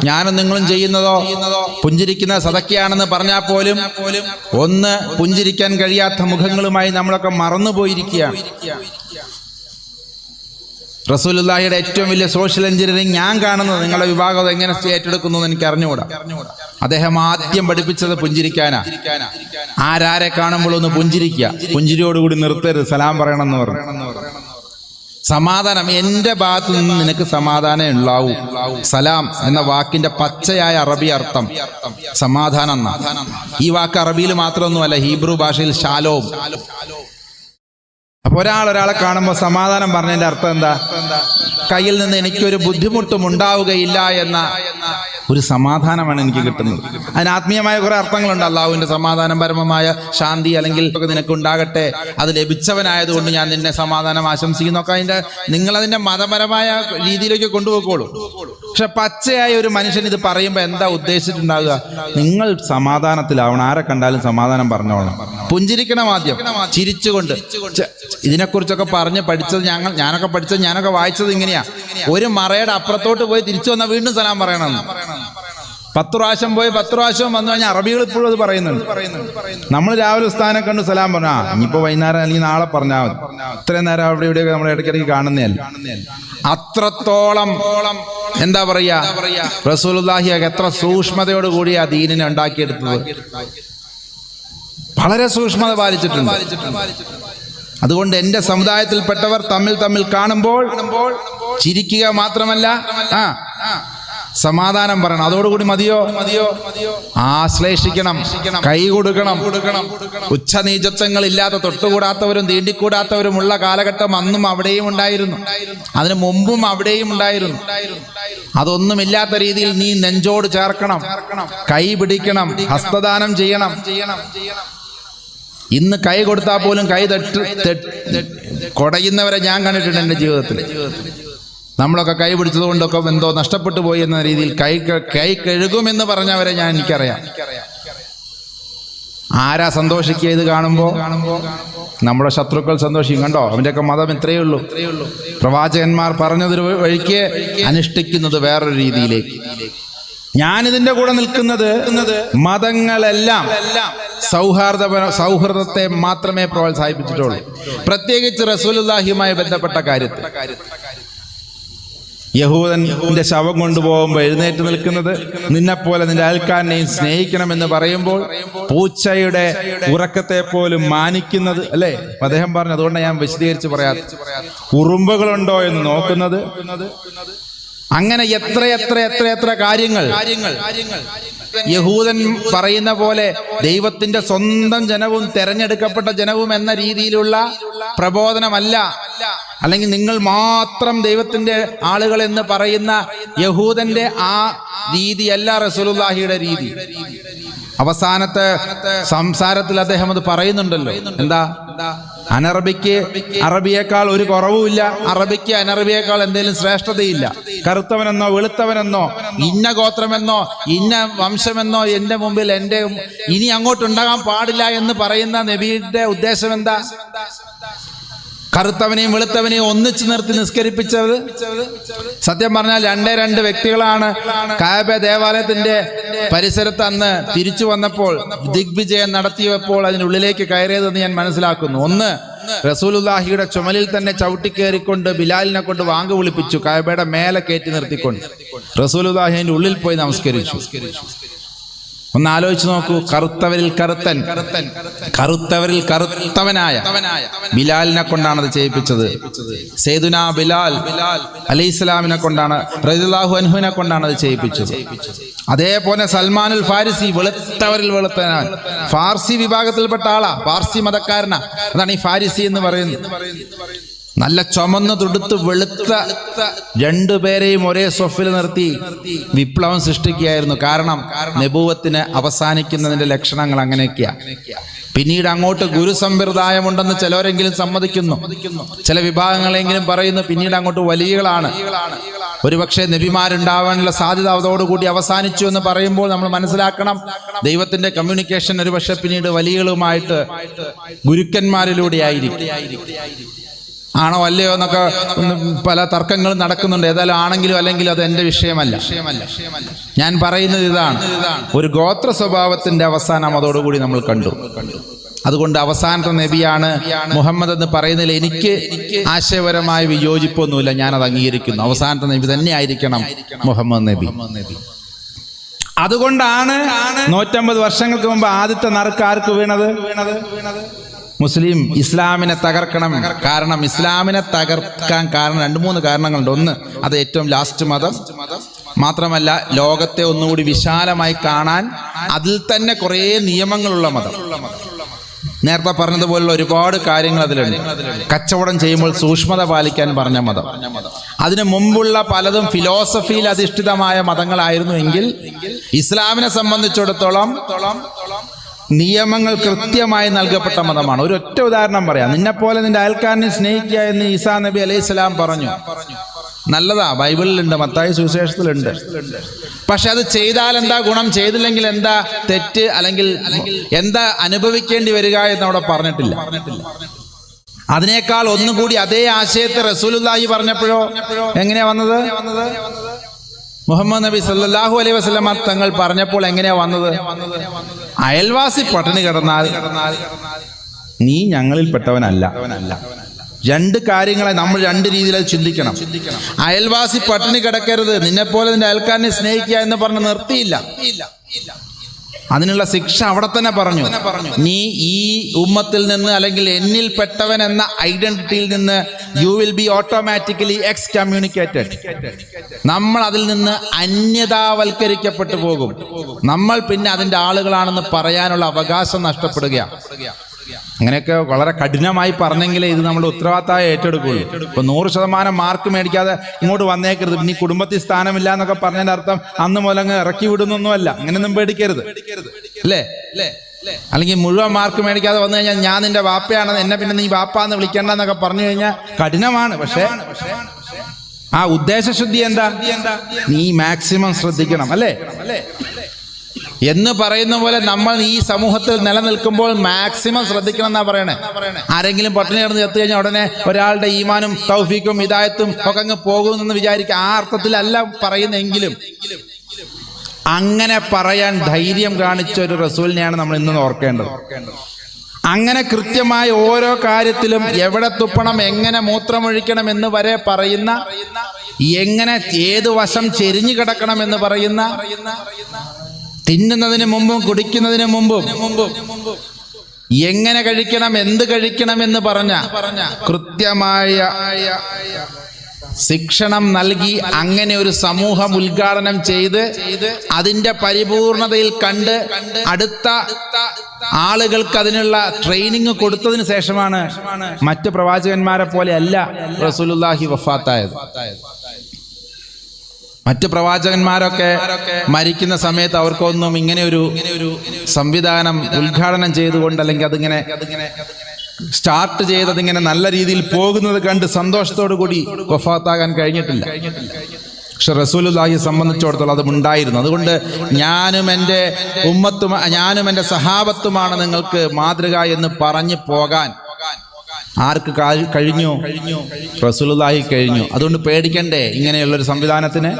ഞാനും നിങ്ങളും ചെയ്യുന്നതോ പുഞ്ചിരിക്കുന്ന സദക്കയാണെന്ന് പറഞ്ഞാൽ പോലും ഒന്ന് പുഞ്ചിരിക്കാൻ കഴിയാത്ത മുഖങ്ങളുമായി നമ്മളൊക്കെ മറന്നുപോയിരിക്കുകയാണ്. റസൂലുള്ളാഹിയുടെ ഏറ്റവും വലിയ സോഷ്യൽ എഞ്ചിനീയറിംഗ് ഞാൻ കാണുന്നത്, നിങ്ങളുടെ വിഭാഗം എങ്ങനെ ഏറ്റെടുക്കുന്നു എന്ന് എനിക്ക് അറിഞ്ഞുകൂടാ. അദ്ദേഹം ആദ്യം പഠിപ്പിച്ചത് പുഞ്ചിരിക്കാനാ. ആരാരെ കാണുമ്പോൾ ഒന്ന് പുഞ്ചിരിക്കുക, പുഞ്ചിരിയോടുകൂടി നിർത്തരുത്, സലാം പറയണം എന്ന് പറഞ്ഞു. സമാധാനം, എൻ്റെ ഭാഗത്തു നിന്ന് നിനക്ക് സമാധാനം ഉണ്ടാവൂ. സലാം എന്ന വാക്കിന്റെ പച്ചയായ അറബി അർത്ഥം സമാധാനം എന്നാണ്. ഈ വാക്ക് അറബിയിൽ മാത്രമൊന്നുമല്ല, ഹീബ്രു ഭാഷയിൽ ഷാലോം. അപ്പൊ ഒരാളെ കാണുമ്പോൾ സമാധാനം പറഞ്ഞതിന്റെ അർത്ഥം എന്താ? കയ്യിൽ നിന്ന് എനിക്കൊരു ബുദ്ധിമുട്ടും ഉണ്ടാവുകയില്ല എന്ന ഒരു സമാധാനമാണ് എനിക്ക് കിട്ടുന്നത്. അതിന് ആത്മീയമായ കുറെ അർത്ഥങ്ങളുണ്ട്. അള്ളാഹുവിന്റെ സമാധാനം, പരമമായ ശാന്തി, അല്ലെങ്കിൽ നിനക്ക് ഉണ്ടാകട്ടെ, അത് ലഭിച്ചവനായതുകൊണ്ട് ഞാൻ നിന്നെ സമാധാനം ആശംസിക്കുന്നൊക്കെ നിങ്ങളതിന്റെ മതപരമായ രീതിയിലേക്ക് കൊണ്ടുപോയിക്കോളൂ. പക്ഷെ പച്ചയായ ഒരു മനുഷ്യൻ ഇത് പറയുമ്പോൾ എന്താ ഉദ്ദേശിച്ചിട്ടുണ്ടാവുക? നിങ്ങൾ സമാധാനത്തിലാവണം, ആരെ കണ്ടാലും സമാധാനം പറഞ്ഞോളണം, പുഞ്ചിരിക്കണം, ആദ്യം ചിരിച്ചുകൊണ്ട്. ഇതിനെക്കുറിച്ചൊക്കെ പറഞ്ഞ് പഠിച്ചത് ഞാനൊക്കെ പഠിച്ചത്, ഞാനൊക്കെ വായിച്ചത് ഇങ്ങനെയാ. ഒരു മറയുടെ അപ്പുറത്തോട്ട് പോയി തിരിച്ചു വന്നാൽ വീണ്ടും സലാം പറയണം. 10 പ്രാവശ്യം പോയി 10 പ്രാവശ്യം വന്നു കഴിഞ്ഞാൽ അറബികൾ ഇപ്പോഴും അത് പറയുന്നുണ്ട്. നമ്മൾ രാവിലെ ഉസ്താദിനെ കണ്ട് സലാം പറഞ്ഞാ ഇനിയിപ്പോ വൈകുന്നേരം അല്ലെങ്കിൽ നാളെ പറഞ്ഞാൽ മതി. ഇത്രയും നേരം അവിടെ ഇവിടെയൊക്കെ നമ്മൾ ഇടയ്ക്കിടയ്ക്ക് കാണുന്നതല്ല. അത്രത്തോളം എന്താ പറയാ, റസൂലുള്ളാഹി എത്ര സൂക്ഷ്മതയോടുകൂടിയാ ദീനിനെ ഉണ്ടാക്കിയെടുത്തത്. വളരെ സൂക്ഷ്മത പാലിച്ചിട്ടുണ്ട്. അതുകൊണ്ട് എൻ്റെ സമുദായത്തിൽപ്പെട്ടവർ തമ്മിൽ കാണുമ്പോൾ ചിരിക്കുക മാത്രമല്ല, സമാധാനം പറയണം. അതോടുകൂടി മതിയോ? ആശ്ലേഷിക്കണം, കൈ കൊടുക്കണം. ഉച്ചനീചത്വങ്ങൾ ഇല്ലാത്ത, തൊട്ടുകൂടാത്തവരും തീണ്ടിക്കൂടാത്തവരുമുള്ള കാലഘട്ടം അന്നും അവിടെയും ഉണ്ടായിരുന്നു, അതിനു മുമ്പും അവിടെയും ഉണ്ടായിരുന്നു. അതൊന്നുമില്ലാത്ത രീതിയിൽ നീ നെഞ്ചോട് ചേർക്കണം, കൈ പിടിക്കണം, ഹസ്തദാനം ചെയ്യണം. ഇന്ന് കൈ കൊടുത്താൽ പോലും കൈ കൊടയുന്നവരെ ഞാൻ കണ്ടിട്ടുണ്ട് എൻ്റെ ജീവിതത്തിൽ. നമ്മളൊക്കെ കൈ പിടിച്ചത് കൊണ്ടൊക്കെ എന്തോ നഷ്ടപ്പെട്ടു പോയി എന്ന രീതിയിൽ കൈ കഴുകുമെന്ന് പറഞ്ഞവരെ എനിക്കറിയാം. ആരാ സന്തോഷിക്കുക ഇത് കാണുമ്പോൾ? നമ്മുടെ ശത്രുക്കൾ സന്തോഷിക്കും. കണ്ടോ, അവൻ്റെയൊക്കെ മതം ഇത്രയേ ഉള്ളൂ. പ്രവാചകന്മാർ പറഞ്ഞതൊരു വഴിക്ക്, അനുഷ്ഠിക്കുന്നത് വേറൊരു രീതിയിലേക്ക്. ഞാനിതിന്റെ കൂടെ നിൽക്കുന്നത് മതങ്ങളെല്ലാം സൗഹൃദത്തെ മാത്രമേ പ്രോത്സാഹിപ്പിച്ചിട്ടുള്ളൂ. പ്രത്യേകിച്ച് റസൂലുള്ളാഹിയുമായി ബന്ധപ്പെട്ട കാര്യത്തിൽ. യഹൂദന്റെ ശവം കൊണ്ടുപോകുമ്പോൾ എഴുന്നേറ്റ് നിൽക്കുന്നത്, നിന്നെപ്പോലെ നിന്റെ അയൽക്കാരനെയും സ്നേഹിക്കണമെന്ന് പറയുമ്പോൾ പൂച്ചയുടെ ഉറക്കത്തെ പോലും മാനിക്കുന്നത്, അല്ലേ? അദ്ദേഹം പറഞ്ഞു. അതുകൊണ്ട് ഞാൻ വിശദീകരിച്ച് പറയാം. ഉറുമ്പുകളുണ്ടോ എന്ന് നോക്കുന്നത്. അങ്ങനെ എത്ര കാര്യങ്ങൾ. യഹൂദൻ പറയുന്ന പോലെ ദൈവത്തിന്റെ സ്വന്തം ജനവും തെരഞ്ഞെടുക്കപ്പെട്ട ജനവും എന്ന രീതിയിലുള്ള പ്രബോധനമല്ല, അല്ലെങ്കിൽ നിങ്ങൾ മാത്രം ദൈവത്തിന്റെ ആളുകൾ എന്ന് പറയുന്ന യഹൂദന്റെ ആ രീതിയല്ല റസൂലുള്ളാഹിയുടെ രീതി. അവസാനത്തെ സംസാരത്തിൽ അദ്ദേഹം അത് പറയുന്നുണ്ടല്ലോ. എന്താ? അനറബിക്ക് അറബിയേക്കാൾ ഒരു കുറവുമില്ല, അറബിക്ക് അനറബിയേക്കാൾ എന്തെങ്കിലും ശ്രേഷ്ഠതയില്ല. കറുത്തവനെന്നോ വെളുത്തവനെന്നോ ഇന്ന ഗോത്രമെന്നോ ഇന്ന വംശമെന്നോ എൻ്റെ മുമ്പിൽ ഇനി അങ്ങോട്ടുണ്ടാകാൻ പാടില്ല എന്ന് പറയുന്ന നബിയുടെ ഉദ്ദേശം എന്താ? കറുത്തവനെയും വെളുത്തവനെയും ഒന്നിച്ചു നിർത്തി നിസ്കരിപ്പിച്ചത്. സത്യം പറഞ്ഞാൽ 2 വ്യക്തികളാണ് കഅബ ദേവാലയത്തിന്റെ പരിസരത്ത് അന്ന് തിരിച്ചു വന്നപ്പോൾ ദിഗ്വിജയം നടത്തിയപ്പോൾ അതിനുള്ളിലേക്ക് കയറിയതെന്ന് ഞാൻ മനസ്സിലാക്കുന്നു. ഒന്ന്, റസൂലുള്ളാഹിയുടെ ചുമലിൽ തന്നെ ചവിട്ടിക്കേറിക്കൊണ്ട് ബിലാലിനെ കൊണ്ട് വാങ്ക് വിളിപ്പിച്ചു, കഅബയുടെ മേലെ കയറ്റി നിർത്തിക്കൊണ്ട്. റസൂലുള്ളാഹി അതിന്റെ ഉള്ളിൽ പോയി നമസ്കരിച്ചു. ഒന്ന് ആലോചിച്ച് നോക്കൂ. കറുത്തവരിൽ കറുത്തവനായ ബിലാലിനെ കൊണ്ടാണ് അത് ചെയ്യിപ്പിച്ചത്. സയ്യിദുനാ ബിലാൽ അലൈഹിസ്സലാമിനെ കൊണ്ടാണ്, റളിയല്ലാഹു അൻഹുവിനെ കൊണ്ടാണ് അത് ചെയ്യിപ്പിച്ചത്. അതേപോലെ സൽമാനുൽ ഫാരിസി, വെളുത്തവരിൽ വെളുത്തവനായ ഫാർസി വിഭാഗത്തിൽപ്പെട്ട ആളാ, ഫാർസി മതക്കാരനാ. അതാണ് ഈ ഫാരിസി എന്ന് പറയുന്നത്. നല്ല ചുമന്ന് തുടുത്ത് വെളുത്ത 2 പേരെയും ഒരേ സ്വഫിൽ നിർത്തി വിപ്ലവം സൃഷ്ടിക്കുകയായിരുന്നു. കാരണം നബുവത്തിന് അവസാനിക്കുന്നതിന്റെ ലക്ഷണങ്ങൾ അങ്ങനെയൊക്കെയാ. പിന്നീട് അങ്ങോട്ട് ഗുരുസമ്പ്രദായമുണ്ടെന്ന് ചിലരെങ്കിലും സമ്മതിക്കുന്നു, ചില വിഭാഗങ്ങളെങ്കിലും പറയുന്നു. പിന്നീട് അങ്ങോട്ട് വലിയകളാണ്. ഒരുപക്ഷെ നബിമാരുണ്ടാവാനുള്ള സാധ്യത അതോടുകൂടി അവസാനിച്ചു എന്ന് പറയുമ്പോൾ നമ്മൾ മനസ്സിലാക്കണം, ദൈവത്തിന്റെ കമ്മ്യൂണിക്കേഷൻ ഒരുപക്ഷെ പിന്നീട് വലിയകളുമായിട്ട് ഗുരുക്കന്മാരിലൂടെ ആയിരിക്കും. ആണോ അല്ലയോ എന്നൊക്കെ പല തർക്കങ്ങളും നടക്കുന്നുണ്ട്. ഏതായാലും ആണെങ്കിലും അല്ലെങ്കിലും അത് എൻ്റെ വിഷയമല്ല. ഞാൻ പറയുന്നത് ഇതാണ്, ഒരു ഗോത്ര സ്വഭാവത്തിന്റെ അവസാനം അതോടുകൂടി നമ്മൾ കണ്ടു. അതുകൊണ്ട് അവസാനത്തെ നബിയാണ് മുഹമ്മദ് എന്ന് പറയുന്നതിൽ എനിക്ക് ആശയപരമായ വിയോജിപ്പൊന്നുമില്ല, ഞാനത് അംഗീകരിക്കുന്നു. അവസാനത്തെ നബി തന്നെ ആയിരിക്കണം മുഹമ്മദ് നബി. അതുകൊണ്ടാണ് 150 വർഷങ്ങൾക്ക് മുമ്പ് ആദ്യത്തെ നറുക്ക് ആർക്ക് വീണത്? മുസ്ലിം ഇസ്ലാമിനെ തകർക്കണം. കാരണം ഇസ്ലാമിനെ തകർക്കാൻ കാരണം 2-3 കാരണങ്ങളുണ്ട്. ഒന്ന്, അത് ഏറ്റവും ലാസ്റ്റ് മതം. മാത്രമല്ല ലോകത്തെ ഒന്നുകൂടി വിശാലമായി കാണാൻ അതിൽ തന്നെ കുറേ നിയമങ്ങളുള്ള മതം. നേരത്തെ പറഞ്ഞതുപോലുള്ള ഒരുപാട് കാര്യങ്ങൾ അതിലുണ്ട്. കച്ചവടം ചെയ്യുമ്പോൾ സൂക്ഷ്മത പാലിക്കാൻ പറഞ്ഞ മതം. അതിനു മുമ്പുള്ള പലതും ഫിലോസഫിയിൽ അധിഷ്ഠിതമായ മതങ്ങളായിരുന്നു എങ്കിൽ ഇസ്ലാമിനെ സംബന്ധിച്ചിടത്തോളം നിയമങ്ങൾ കൃത്യമായി നൽകപ്പെട്ട മതമാണ്. ഒരു ഒറ്റ ഉദാഹരണം പറയാം. നിന്നെപ്പോലെ നിന്റെ അയൽക്കാരനെ സ്നേഹിക്കുക എന്ന് ഈസാ നബി അലൈഹി സ്വലാം പറഞ്ഞു. നല്ലതാ, ബൈബിളിലുണ്ട്, മത്തായി സുവിശേഷത്തിലുണ്ട്. പക്ഷെ അത് ചെയ്താൽ എന്താ ഗുണം, ചെയ്തില്ലെങ്കിൽ എന്താ തെറ്റ്, അല്ലെങ്കിൽ എന്താ അനുഭവിക്കേണ്ടി വരിക എന്ന് അവിടെ പറഞ്ഞിട്ടില്ല. അതിനേക്കാൾ ഒന്നുകൂടി അതേ ആശയത്തെ റസൂലുള്ളാഹി പറഞ്ഞപ്പോഴോ എങ്ങനെയാ വന്നത്? മുഹമ്മദ് നബി സല്ലല്ലാഹു അലൈഹി വസല്ലം തങ്ങൾ പറഞ്ഞപ്പോൾ എങ്ങനെയാ വന്നത്? അയൽവാസി പട്ടിണി കിടന്നാൽ നീ ഞങ്ങളിൽപ്പെട്ടവനല്ല. 2 കാര്യങ്ങളെ നമ്മൾ 2 രീതിയിൽ അത് ചിന്തിക്കണം. അയൽവാസി പട്ടിണി കിടക്കരുത്, നിന്നെപ്പോലെ നിന്റെ അയൽക്കാരനെ സ്നേഹിക്കുക എന്ന് പറഞ്ഞ് നിർത്തിയില്ല. അതിനുള്ള ശിക്ഷ അവിടെ തന്നെ പറഞ്ഞു. നീ ഈ ഉമ്മത്തിൽ നിന്ന് അല്ലെങ്കിൽ എന്നിൽ പെട്ടവൻ എന്ന ഐഡന്റിറ്റിയിൽ നിന്ന് you will be automatically excommunicated. നമ്മൾ അതിൽ നിന്ന് അന്യതാവൽക്കരിക്കപ്പെട്ടു പോകും. നമ്മൾ പിന്നെ അതിന്റെ ആളുകളാണെന്ന് പറയാനുള്ള അവകാശം നഷ്ടപ്പെടുകയാണ്. അങ്ങനെയൊക്കെ വളരെ കഠിനമായി പറഞ്ഞെങ്കിലേ ഇത് നമ്മുടെ ഉത്തരവാദിത്തമായി ഏറ്റെടുക്കുള്ളൂ. ഇപ്പൊ 100% മാർക്ക് മേടിക്കാതെ ഇങ്ങോട്ട് വന്നേക്കരുത്, ഇനി കുടുംബത്തിൽ സ്ഥാനമില്ല എന്നൊക്കെ പറഞ്ഞതിന്റെ അർത്ഥം അന്ന് മുതലങ്ങ് ഇറക്കി വിടുന്നൊന്നുമല്ല. അങ്ങനെയൊന്നും പേടിക്കരുത്, അല്ലേ? അല്ലെങ്കിൽ മുഴുവൻ മാർക്ക് മേടിക്കാതെ വന്നു കഴിഞ്ഞാൽ ഞാൻ നിന്റെ വാപ്പയാണെന്ന്, എന്നെ പിന്നെ നീ വാപ്പാന്ന് വിളിക്കേണ്ട എന്നൊക്കെ പറഞ്ഞു കഴിഞ്ഞാൽ കഠിനമാണ്. പക്ഷേ ആ ഉദ്ദേശശുദ്ധി എന്താ? നീ മാക്സിമം ശ്രദ്ധിക്കണം, അല്ലേ എന്ന് പറയുന്ന പോലെ നമ്മൾ ഈ സമൂഹത്തിൽ നിലനിൽക്കുമ്പോൾ മാക്സിമം ശ്രദ്ധിക്കണം എന്നാ പറയണേ. ആരെങ്കിലും പട്ടിണി കിടന്ന് ചത്തു കഴിഞ്ഞാൽ ഉടനെ ഒരാളുടെ ഈമാനും തൗഫീക്കും ഹിദായത്തും ഒക്കെ അങ്ങ് പോകുമെന്ന് വിചാരിക്കുക. ആ അർത്ഥത്തിലല്ല പറയുന്നെങ്കിലും അങ്ങനെ പറയാൻ ധൈര്യം കാണിച്ച ഒരു റസൂലിനെയാണ് നമ്മൾ ഇന്ന് ഓർക്കേണ്ടത്. അങ്ങനെ കൃത്യമായ ഓരോ കാര്യത്തിലും എവിടെ തുപ്പണം, എങ്ങനെ മൂത്രമൊഴിക്കണം എന്ന് വരെ പറയുന്ന, എങ്ങനെ ഏത് വശം ചെരിഞ്ഞു കിടക്കണം എന്ന് പറയുന്ന, തിന്നുന്നതിന് മുമ്പും കുടിക്കുന്നതിന് മുമ്പും എങ്ങനെ കഴിക്കണം, എന്ത് കഴിക്കണം എന്ന് പറഞ്ഞ കൃത്യമായ ശിക്ഷണം നൽകി അങ്ങനെ ഒരു സമൂഹം ഉദ്ഘാടനം ചെയ്ത് അതിന്റെ പരിപൂർണതയിൽ കണ്ട് അടുത്ത ആളുകൾക്ക് അതിനുള്ള ട്രെയിനിങ് കൊടുത്തതിന് ശേഷമാണ് മറ്റ് പ്രവാചകന്മാരെ പോലെ അല്ല റസൂലുള്ളാഹി വഫാത്തായത്. മറ്റ് പ്രവാചകന്മാരൊക്കെ മരിക്കുന്ന സമയത്ത് അവർക്കൊന്നും ഇങ്ങനെ ഒരു സംവിധാനം ഉദ്ഘാടനം ചെയ്തുകൊണ്ട് അല്ലെങ്കിൽ അതിങ്ങനെ സ്റ്റാർട്ട് ചെയ്ത് അതിങ്ങനെ നല്ല രീതിയിൽ പോകുന്നത് കണ്ട് സന്തോഷത്തോടു കൂടി വഫാത്താകാൻ കഴിഞ്ഞിട്ടില്ല. പക്ഷെ റസൂലുള്ളാഹിയെ സംബന്ധിച്ചിടത്തോളം അത് ഉണ്ടായിരുന്നു. അതുകൊണ്ട് ഞാനും എൻ്റെ ഉമ്മത്തും ഞാനും എൻ്റെ സഹാബത്തുമാണ് നിങ്ങൾക്ക് മാതൃക എന്ന് പറഞ്ഞു പോകാൻ ആർക്ക് കഴിഞ്ഞു? റസൂലുള്ളാഹി കഴിഞ്ഞു. അതുകൊണ്ട് പേടിക്കണ്ടേ ഇങ്ങനെയുള്ളൊരു സംവിധാനത്തിന്.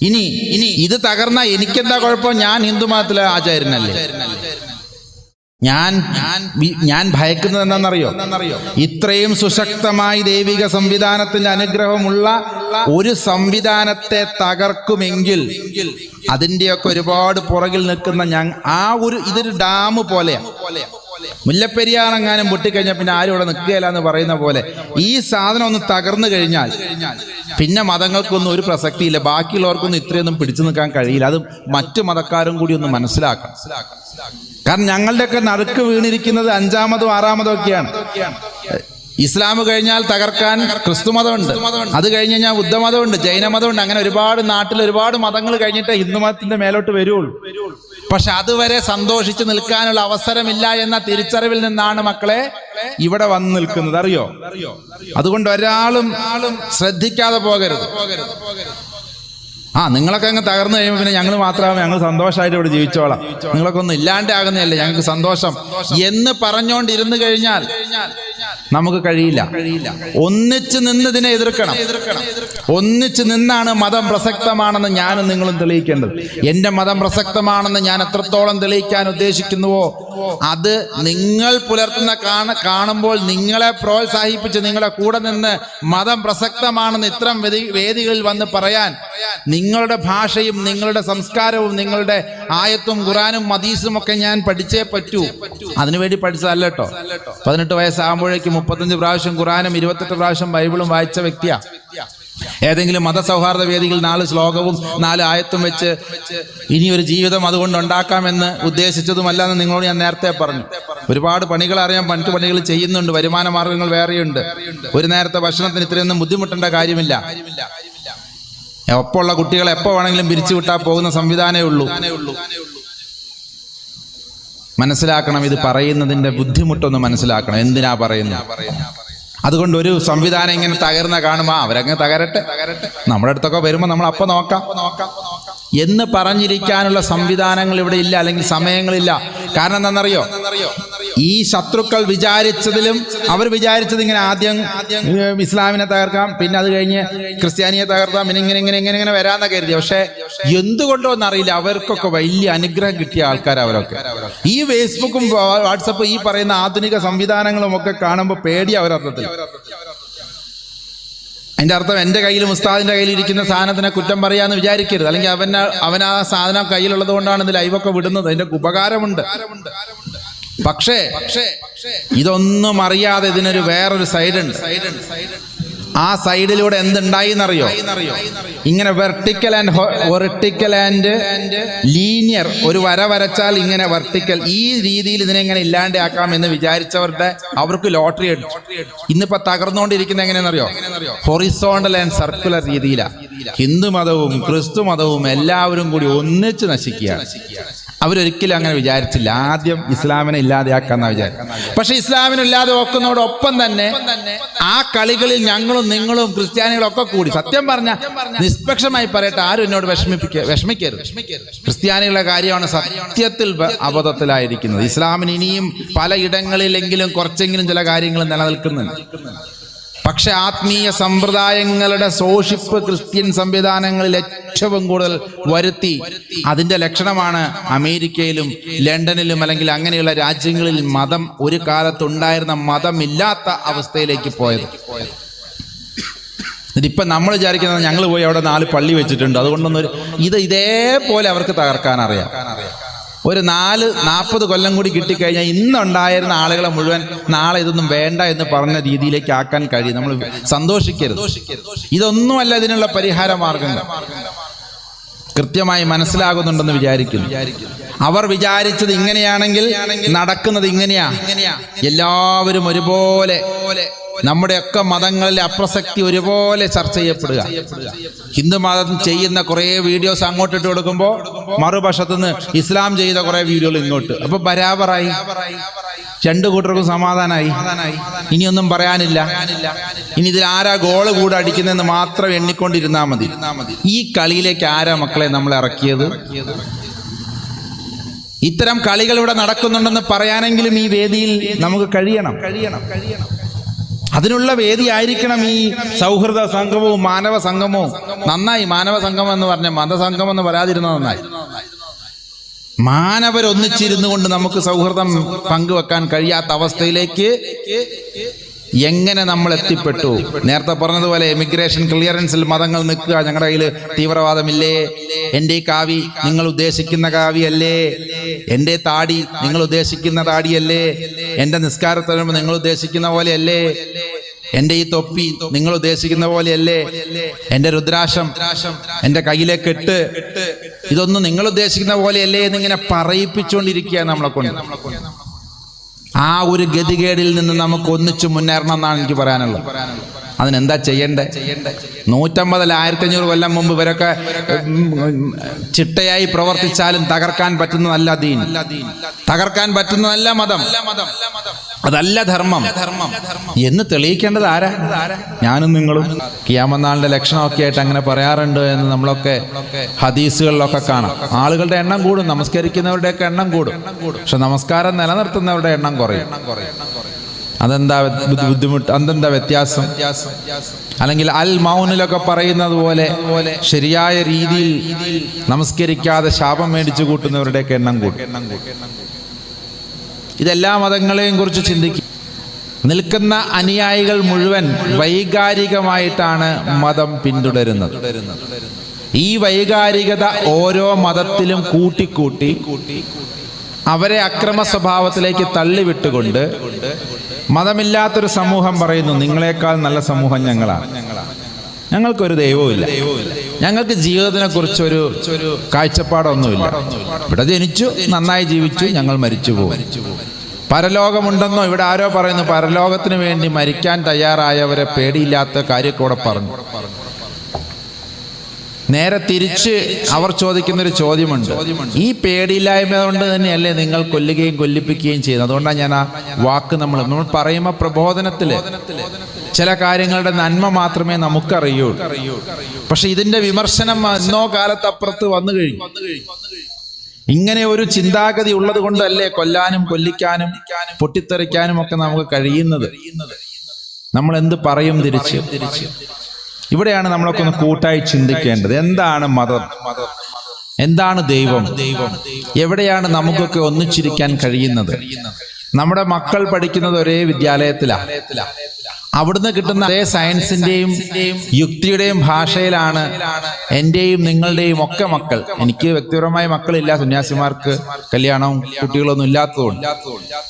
ഇനി ഇത് തകർന്ന എനിക്കെന്താ കുഴപ്പം? ഞാൻ ഹിന്ദു മതത്തിലെ ആചാര്യനല്ലേ. ഞാൻ ഭയക്കുന്നത് എന്താണെന്നറിയോ? ഇത്രയും സുശക്തമായി ദൈവിക സംവിധാനത്തിന്റെ അനുഗ്രഹമുള്ള ഒരു സംവിധാനത്തെ തകർക്കുമെങ്കിൽ അതിന്റെയൊക്കെ ഒരുപാട് പുറകിൽ നിൽക്കുന്ന ഇതൊരു ഡാം പോലെയാണ്. മുല്ലപ്പെരിയാറെങ്ങാനും പൊട്ടിക്കഴിഞ്ഞാൽ പിന്നെ ആരും ഇവിടെ നിൽക്കുകയില്ല എന്ന് പറയുന്ന പോലെ ഈ സാധനം ഒന്ന് തകർന്നു കഴിഞ്ഞാൽ പിന്നെ മതങ്ങൾക്കൊന്നും ഒരു പ്രസക്തിയില്ല. ബാക്കിയുള്ളവർക്കൊന്നും ഇത്രയൊന്നും പിടിച്ചു നിൽക്കാൻ കഴിയില്ല. അത് മറ്റു മതക്കാരും കൂടി ഒന്ന് മനസ്സിലാക്കണം. കാരണം ഞങ്ങളുടെയൊക്കെ നറുക്ക് വീണിരിക്കുന്നത് 5-മതോ 6-മതോ ഒക്കെയാണ്. ഇസ്ലാം കഴിഞ്ഞാൽ തകർക്കാൻ ക്രിസ്തു മതമുണ്ട്, അത് കഴിഞ്ഞ് കഴിഞ്ഞാൽ ബുദ്ധമതമുണ്ട്, ജൈനമതമുണ്ട്. അങ്ങനെ ഒരുപാട് നാട്ടിൽ ഒരുപാട് മതങ്ങൾ കഴിഞ്ഞിട്ട് ഹിന്ദു മതത്തിന്റെ മേലോട്ട് വരുള്ളൂ. പക്ഷെ അതുവരെ സന്തോഷിച്ച് നിൽക്കാനുള്ള അവസരമില്ല എന്ന തിരിച്ചറിവിൽ നിന്നാണ് മക്കളെ ഇവിടെ വന്നു നിൽക്കുന്നത്. അറിയോ? അതുകൊണ്ട് ഒരാളും ശ്രദ്ധിക്കാതെ പോകരുത്. നിങ്ങളൊക്കെ അങ്ങ് തകർന്നു കഴിയുമ്പോൾ പിന്നെ ഞങ്ങൾ മാത്രമേ ഞങ്ങൾ സന്തോഷമായിട്ട് ഇവിടെ ജീവിച്ചോളാം, നിങ്ങളൊക്കെ ഒന്നും ഇല്ലാണ്ടാകുന്നതല്ലേ ഞങ്ങൾക്ക് സന്തോഷം എന്ന് പറഞ്ഞുകൊണ്ടിരുന്നു കഴിഞ്ഞാൽ നമുക്ക് കഴിയില്ല. ഒന്നിച്ച് നിന്ന് ഇതിനെ എതിർക്കണം. ഒന്നിച്ച് നിന്നാണ് മതം പ്രസക്തമാണെന്ന് ഞാനും നിങ്ങളും തെളിയിക്കേണ്ടത്. എൻ്റെ മതം പ്രസക്തമാണെന്ന് ഞാൻ എത്രത്തോളം തെളിയിക്കാൻ ഉദ്ദേശിക്കുന്നുവോ അത് നിങ്ങൾ പുലർത്തുന്ന കാണുമ്പോൾ നിങ്ങളെ പ്രോത്സാഹിപ്പിച്ച് നിങ്ങളുടെ കൂടെ നിന്ന് മതം പ്രസക്തമാണെന്ന് ഇത്തരം വേദികളിൽ വന്ന് പറയാൻ നിങ്ങളുടെ ഭാഷയും നിങ്ങളുടെ സംസ്കാരവും നിങ്ങളുടെ ആയത്തും ഖുറാനും ഹദീസും ഒക്കെ ഞാൻ പഠിച്ചേ പറ്റൂ. അതിനുവേണ്ടി പഠിച്ചതല്ല കേട്ടോ. 18 വയസ്സാകുമ്പോഴേക്കും 35 പ്രാവശ്യം ഖുറാനും 28 പ്രാവശ്യം ബൈബിളും വായിച്ച വ്യക്തിയാ. ഏതെങ്കിലും മതസൗഹാർദ്ദ വേദിയിൽ 4 ശ്ലോകവും 4 ആയത്തും വെച്ച് ഇനിയൊരു ജീവിതം അതുകൊണ്ട് ഉണ്ടാക്കാമെന്ന് ഉദ്ദേശിച്ചതുമല്ല എന്ന് നിങ്ങളോട് ഞാൻ നേരത്തെ പറഞ്ഞു. ഒരുപാട് പണികൾ അറിയാൻ, മറ്റു പണികൾ ചെയ്യുന്നുണ്ട്, വരുമാന മാർഗങ്ങൾ വേറെയുണ്ട്. ഒരു നേരത്തെ ഭക്ഷണത്തിന് ഇത്രയൊന്നും ബുദ്ധിമുട്ടേണ്ട കാര്യമില്ല. ഒപ്പമുള്ള കുട്ടികളെ എപ്പോൾ വേണമെങ്കിലും പിരിച്ചു വിട്ടാൽ പോകുന്ന സംവിധാനമേ ഉള്ളൂ. മനസ്സിലാക്കണം, ഇത് പറയുന്നതിന്റെ ബുദ്ധിമുട്ടൊന്ന് മനസ്സിലാക്കണം. എന്തിനാ പറയുന്നത്? അതുകൊണ്ട് ഒരു സംവിധാനം ഇങ്ങനെ തകർന്ന കാണുമ്പോൾ അവരങ്ങ് തകരട്ടെ, നമ്മുടെ അടുത്തൊക്കെ വരുമ്പോൾ നമ്മൾ അപ്പം നോക്കാം എന്ന് പറഞ്ഞിരിക്കാനുള്ള സംവിധാനങ്ങൾ ഇവിടെ ഇല്ല, അല്ലെങ്കിൽ സമയങ്ങളില്ല. കാരണം എന്താണെന്നറിയോ? ഈ ശത്രുക്കൾ വിചാരിച്ചതിലും അവർ വിചാരിച്ചത് ഇങ്ങനെ ആദ്യം ഇസ്ലാമിനെ തകർക്കാം, പിന്നെ അത് കഴിഞ്ഞ് ക്രിസ്ത്യാനിയെ തകർക്കാം, പിന്നെ ഇങ്ങനെ വരാമെന്ന് കരുതി. പക്ഷെ എന്തുകൊണ്ടോ എന്നറിയില്ല, അവർക്കൊക്കെ വലിയ അനുഗ്രഹം കിട്ടിയ ആൾക്കാർ അവരൊക്കെ. ഈ ഫേസ്ബുക്കും വാട്സപ്പും ഈ പറയുന്ന ആധുനിക സംവിധാനങ്ങളും ഒക്കെ കാണുമ്പോൾ പേടിയാ അവരർത്ഥത്തിൽ. അതിൻ്റെ അർത്ഥം എൻ്റെ കയ്യിലും ഉസ്താദിൻ്റെ കയ്യിൽ ഇരിക്കുന്ന സാധനത്തിനെ കുറ്റം പറയാന്ന് വിചാരിക്കരുത്. അല്ലെങ്കിൽ അവൻ ആ സാധനം കയ്യിലുള്ളത് കൊണ്ടാണ് ഇത് ലൈവൊക്കെ വിടുന്നത്. അതിൻ്റെ ഉപകാരമുണ്ട്. പക്ഷേ ഇതൊന്നും അറിയാതെ ഇതിനൊരു വേറൊരു സൈഡുണ്ട്. ആ സൈഡിലൂടെ എന്തുണ്ടായി എന്നറിയോ? ഇങ്ങനെ വെർട്ടിക്കൽ ആൻഡ് ലീനിയർ, ഒരു വര വരച്ചാൽ ഇങ്ങനെ വെർട്ടിക്കൽ, ഈ രീതിയിൽ ഇതിനെങ്ങനെ ഇല്ലാണ്ടാക്കാം എന്ന് അവർക്ക് ലോട്ടറി അടിച്ചു. ഇന്നിപ്പോ തകർന്നുകൊണ്ടിരിക്കുന്ന എങ്ങനെയെന്നറിയോ? ഹൊറിസോണ്ടൽ ആൻഡ് സർക്കുലർ രീതിയിലാണ്. ഹിന്ദു മതവും ക്രിസ്തു മതവും എല്ലാവരും കൂടി ഒന്നിച്ച് നശിക്കുകയാണ്. അവരൊരിക്കലും അങ്ങനെ വിചാരിച്ചില്ല. ആദ്യം ഇസ്ലാമിനെ ഇല്ലാതെയാക്കാന്നാ വിചാരിച്ചു. പക്ഷെ ഇസ്ലാമിനെ ഇല്ലാതെ വെക്കുന്നതോടൊപ്പം തന്നെ ആ കളികളിൽ ഞങ്ങളും നിങ്ങളും ക്രിസ്ത്യാനികളും ഒക്കെ കൂടി, സത്യം പറഞ്ഞ നിഷ്പക്ഷമായി പറയട്ടെ, ആരും എന്നോട് വിഷമിക്കരുത്. ക്രിസ്ത്യാനികളുടെ കാര്യമാണ് സത്യത്തിൽ അബദ്ധത്തിലായിരിക്കുന്നത്. ഇസ്ലാമിന് ഇനിയും പലയിടങ്ങളിലെങ്കിലും കുറച്ചെങ്കിലും ചില കാര്യങ്ങൾ നിലനിൽക്കുന്നുണ്ട്. പക്ഷെ ആത്മീയ സമ്പ്രദായങ്ങളുടെ ശോഷിപ്പ് ക്രിസ്ത്യൻ സംവിധാനങ്ങളിൽ ഏറ്റവും കൂടുതൽ വരുത്തി. അതിന്റെ ലക്ഷണമാണ് അമേരിക്കയിലും ലണ്ടനിലും അല്ലെങ്കിൽ അങ്ങനെയുള്ള രാജ്യങ്ങളിൽ മതം ഒരു കാലത്തുണ്ടായിരുന്ന മതമില്ലാത്ത അവസ്ഥയിലേക്ക് പോയത്. ഇപ്പൊ നമ്മൾ വിചാരിക്കുന്നത് ഞങ്ങൾ പോയി അവിടെ 4 പള്ളി വെച്ചിട്ടുണ്ട്, അതുകൊണ്ടൊന്നും ഇതേപോലെ അവർക്ക് തകർക്കാൻ അറിയാം. ഒരു 40 കൊല്ലം കൂടി കിട്ടിക്കഴിഞ്ഞാൽ ഇന്നുണ്ടായിരുന്ന ആളുകളെ മുഴുവൻ നാളെ ഇതൊന്നും വേണ്ട എന്ന് പറഞ്ഞ രീതിയിലേക്ക് ആക്കാൻ കഴിയും. നമ്മൾ സന്തോഷിക്കരുത്. ഇതൊന്നുമല്ല ഇതിനുള്ള പരിഹാര മാർഗങ്ങൾ. കൃത്യമായി മനസ്സിലാകുന്നുണ്ടെന്ന് വിചാരിക്കുന്നു. അവർ വിചാരിച്ചത് ഇങ്ങനെയാണെങ്കിൽ നടക്കുന്നത് ഇങ്ങനെയാ. എല്ലാവരും ഒരുപോലെ, നമ്മുടെയൊക്കെ മതങ്ങളിലെ അപ്രസക്തി ഒരുപോലെ ചർച്ച ചെയ്യപ്പെടുക. ഹിന്ദു മതം ചെയ്യുന്ന കുറെ വീഡിയോസ് അങ്ങോട്ടിട്ട് കൊടുക്കുമ്പോൾ മറുപക്ഷത്തു നിന്ന് ഇസ്ലാം ചെയ്ത കുറെ വീഡിയോകൾ ഇങ്ങോട്ട്. അപ്പൊ ബരാബറായി, 2 കൂട്ടർക്കും സമാധാനമായി. ഇനിയൊന്നും പറയാനില്ല. ഇനി ഇതിൽ ആരാ ഗോള് കൂടെ അടിക്കുന്നതെന്ന് മാത്രം എണ്ണിക്കൊണ്ടിരുന്നാ മതി. ഈ കളിയിലേക്ക് ആരാ മക്കളെ നമ്മൾ ഇറക്കിയത്? ഇത്തരം കളികൾ ഇവിടെ നടക്കുന്നുണ്ടെന്ന് പറയാനെങ്കിലും ഈ വേദിയിൽ നമുക്ക് കഴിയണം. അതിനുള്ള വേദി ആയിരിക്കണം ഈ സൗഹൃദ സംഗമവും മാനവ സംഗമവും. നന്നായി മാനവ സംഗമം എന്ന് പറഞ്ഞ മതസംഗമം എന്ന് പറയാതിരുന്നത് നന്നായി. മാനവരൊന്നിച്ചിരുന്നു കൊണ്ട് നമുക്ക് സൗഹൃദം പങ്കുവെക്കാൻ കഴിയാത്ത അവസ്ഥയിലേക്ക് എങ്ങനെ നമ്മൾ എത്തിപ്പെട്ടു? നേരത്തെ പറഞ്ഞതുപോലെ എമിഗ്രേഷൻ ക്ലിയറൻസിൽ മതങ്ങൾ നിൽക്കുക. ഞങ്ങളുടെ കയ്യിൽ തീവ്രവാദമില്ലേ? എൻ്റെ ഈ കാവി നിങ്ങൾ ഉദ്ദേശിക്കുന്ന കാവിയല്ലേ? എൻ്റെ താടി നിങ്ങൾ ഉദ്ദേശിക്കുന്ന താടിയല്ലേ? എൻ്റെ നിസ്കാരത്തിൽ നിങ്ങൾ ഉദ്ദേശിക്കുന്ന പോലെയല്ലേ? എൻ്റെ ഈ തൊപ്പി നിങ്ങൾ ഉദ്ദേശിക്കുന്ന പോലെയല്ലേ? എൻ്റെ രുദ്രാക്ഷം, എൻ്റെ കയ്യിലെ കെട്ട്, ഇതൊന്നും നിങ്ങൾ ഉദ്ദേശിക്കുന്ന പോലെയല്ലേ എന്നിങ്ങനെ പറയിപ്പിച്ചുകൊണ്ടിരിക്കുകയാണ് നമ്മളെ കൊണ്ട്. ആ ഒരു ഗതികേടിൽ നിന്ന് നമുക്ക് ഒന്നിച്ചു മുന്നേറണം എന്നാണ് എനിക്ക് പറയാനുള്ളത്. അതിനെന്താ ചെയ്യണ്ടേ? 150 1500 കൊല്ലം മുമ്പ് ഇവരൊക്കെ ചിട്ടയായി പ്രവർത്തിച്ചാലും തകർക്കാൻ പറ്റുന്നതല്ല ദീൻ, തകർക്കാൻ പറ്റുന്നതല്ല മതം, അതല്ല ധർമ്മം എന്ന് തെളിയിക്കേണ്ടത് ആരാ? ഞാനും നിങ്ങളും. ഖിയാമത്ത് നാളിന്റെ ലക്ഷണമൊക്കെ ആയിട്ട് അങ്ങനെ പറയാറുണ്ട് എന്ന് നമ്മളൊക്കെ ഹദീസുകളിലൊക്കെ കാണാം. ആളുകളുടെ എണ്ണം കൂടും, നമസ്കരിക്കുന്നവരുടെയൊക്കെ എണ്ണം കൂടും, പക്ഷെ നമസ്കാരം നിലനിർത്തുന്നവരുടെ എണ്ണം കുറയും. അതെന്താ ബുദ്ധിമുട്ട്? അതെന്താ വ്യത്യാസം? അല്ലെങ്കിൽ അൽ മൗനിലൊക്കെ പറയുന്നത് പോലെ ശരിയായ രീതിയിൽ നമസ്കരിക്കാതെ ശാപം മേടിച്ചു കൂട്ടുന്നവരുടെയൊക്കെ എണ്ണം കൂട്ടും. ഇതെല്ലാ മതങ്ങളെയും കുറിച്ച് ചിന്തിക്കും. നിൽക്കുന്ന അനുയായികൾ മുഴുവൻ വൈകാരികമായിട്ടാണ് മതം പിന്തുടരുന്നത്. ഈ വൈകാരികത ഓരോ മതത്തിലും കൂട്ടിക്കൂട്ടി അവരെ അക്രമ സ്വഭാവത്തിലേക്ക് തള്ളിവിട്ടുകൊണ്ട് മതമില്ലാത്തൊരു സമൂഹം പറയുന്നു, നിങ്ങളെക്കാൾ നല്ല സമൂഹം ഞങ്ങളാണ്, ഞങ്ങൾക്കൊരു ദൈവവുമില്ല, ഞങ്ങൾക്ക് ജീവിതത്തിനെ കുറിച്ചൊരു കാഴ്ചപ്പാടൊന്നുമില്ല, ഇവിടെ ജനിച്ചു നന്നായി ജീവിച്ചു, ഞങ്ങൾ മരിച്ചു പോകും. പരലോകമുണ്ടെന്നോ ഇവിടെ ആരോ പറയുന്നു, പരലോകത്തിന് വേണ്ടി മരിക്കാൻ തയ്യാറായവരെ പേടിയില്ലാത്ത കാര്യമൊക്കെ ഇവിടെ പറഞ്ഞു. നേരെ തിരിച്ച് അവർ ചോദിക്കുന്നൊരു ചോദ്യമുണ്ട്, ഈ പേടിയില്ലായ്മ കൊണ്ട് തന്നെയല്ലേ നിങ്ങൾ കൊല്ലുകയും കൊല്ലിപ്പിക്കുകയും ചെയ്യുന്നത്? അതുകൊണ്ടാണ് ഞാൻ ആ വാക്ക് നമ്മൾ പറയുമ്പോൾ പ്രബോധനത്തില് ചില കാര്യങ്ങളുടെ നന്മ മാത്രമേ നമുക്കറിയൂ. പക്ഷെ ഇതിന്റെ വിമർശനം എന്നോ കാലത്തപ്പുറത്ത് വന്നു കഴിഞ്ഞു. ഇങ്ങനെ ഒരു ചിന്താഗതി ഉള്ളത് കൊണ്ടല്ലേ കൊല്ലാനും കൊല്ലിക്കാനും പൊട്ടിത്തെറിക്കാനും ഒക്കെ നമുക്ക് കഴിയുന്നത്. നമ്മൾ എന്ത് പറയും തിരിച്ച്? ഇവിടെയാണ് നമ്മളൊക്കെ ഒന്ന് കൂട്ടായി ചിന്തിക്കേണ്ടത്. എന്താണ് മതം? എന്താണ് ദൈവം? എവിടെയാണ് നമുക്കൊക്കെ ഒന്നിച്ചിരിക്കാൻ കഴിയുന്നത്? നമ്മുടെ മക്കൾ പഠിക്കുന്നത് ഒരേ വിദ്യാലയത്തിലാണ്. അവിടുന്ന് കിട്ടുന്ന അതേ സയൻസിന്റെയും യുക്തിയുടെയും ഭാഷയിലാണ് എന്റെയും നിങ്ങളുടെയും ഒക്കെ മക്കൾ. എനിക്ക് വ്യക്തിപരമായ മക്കളില്ല, സന്യാസിമാർക്ക് കല്യാണവും കുട്ടികളൊന്നും ഇല്ലാത്തതുകൊണ്ട്.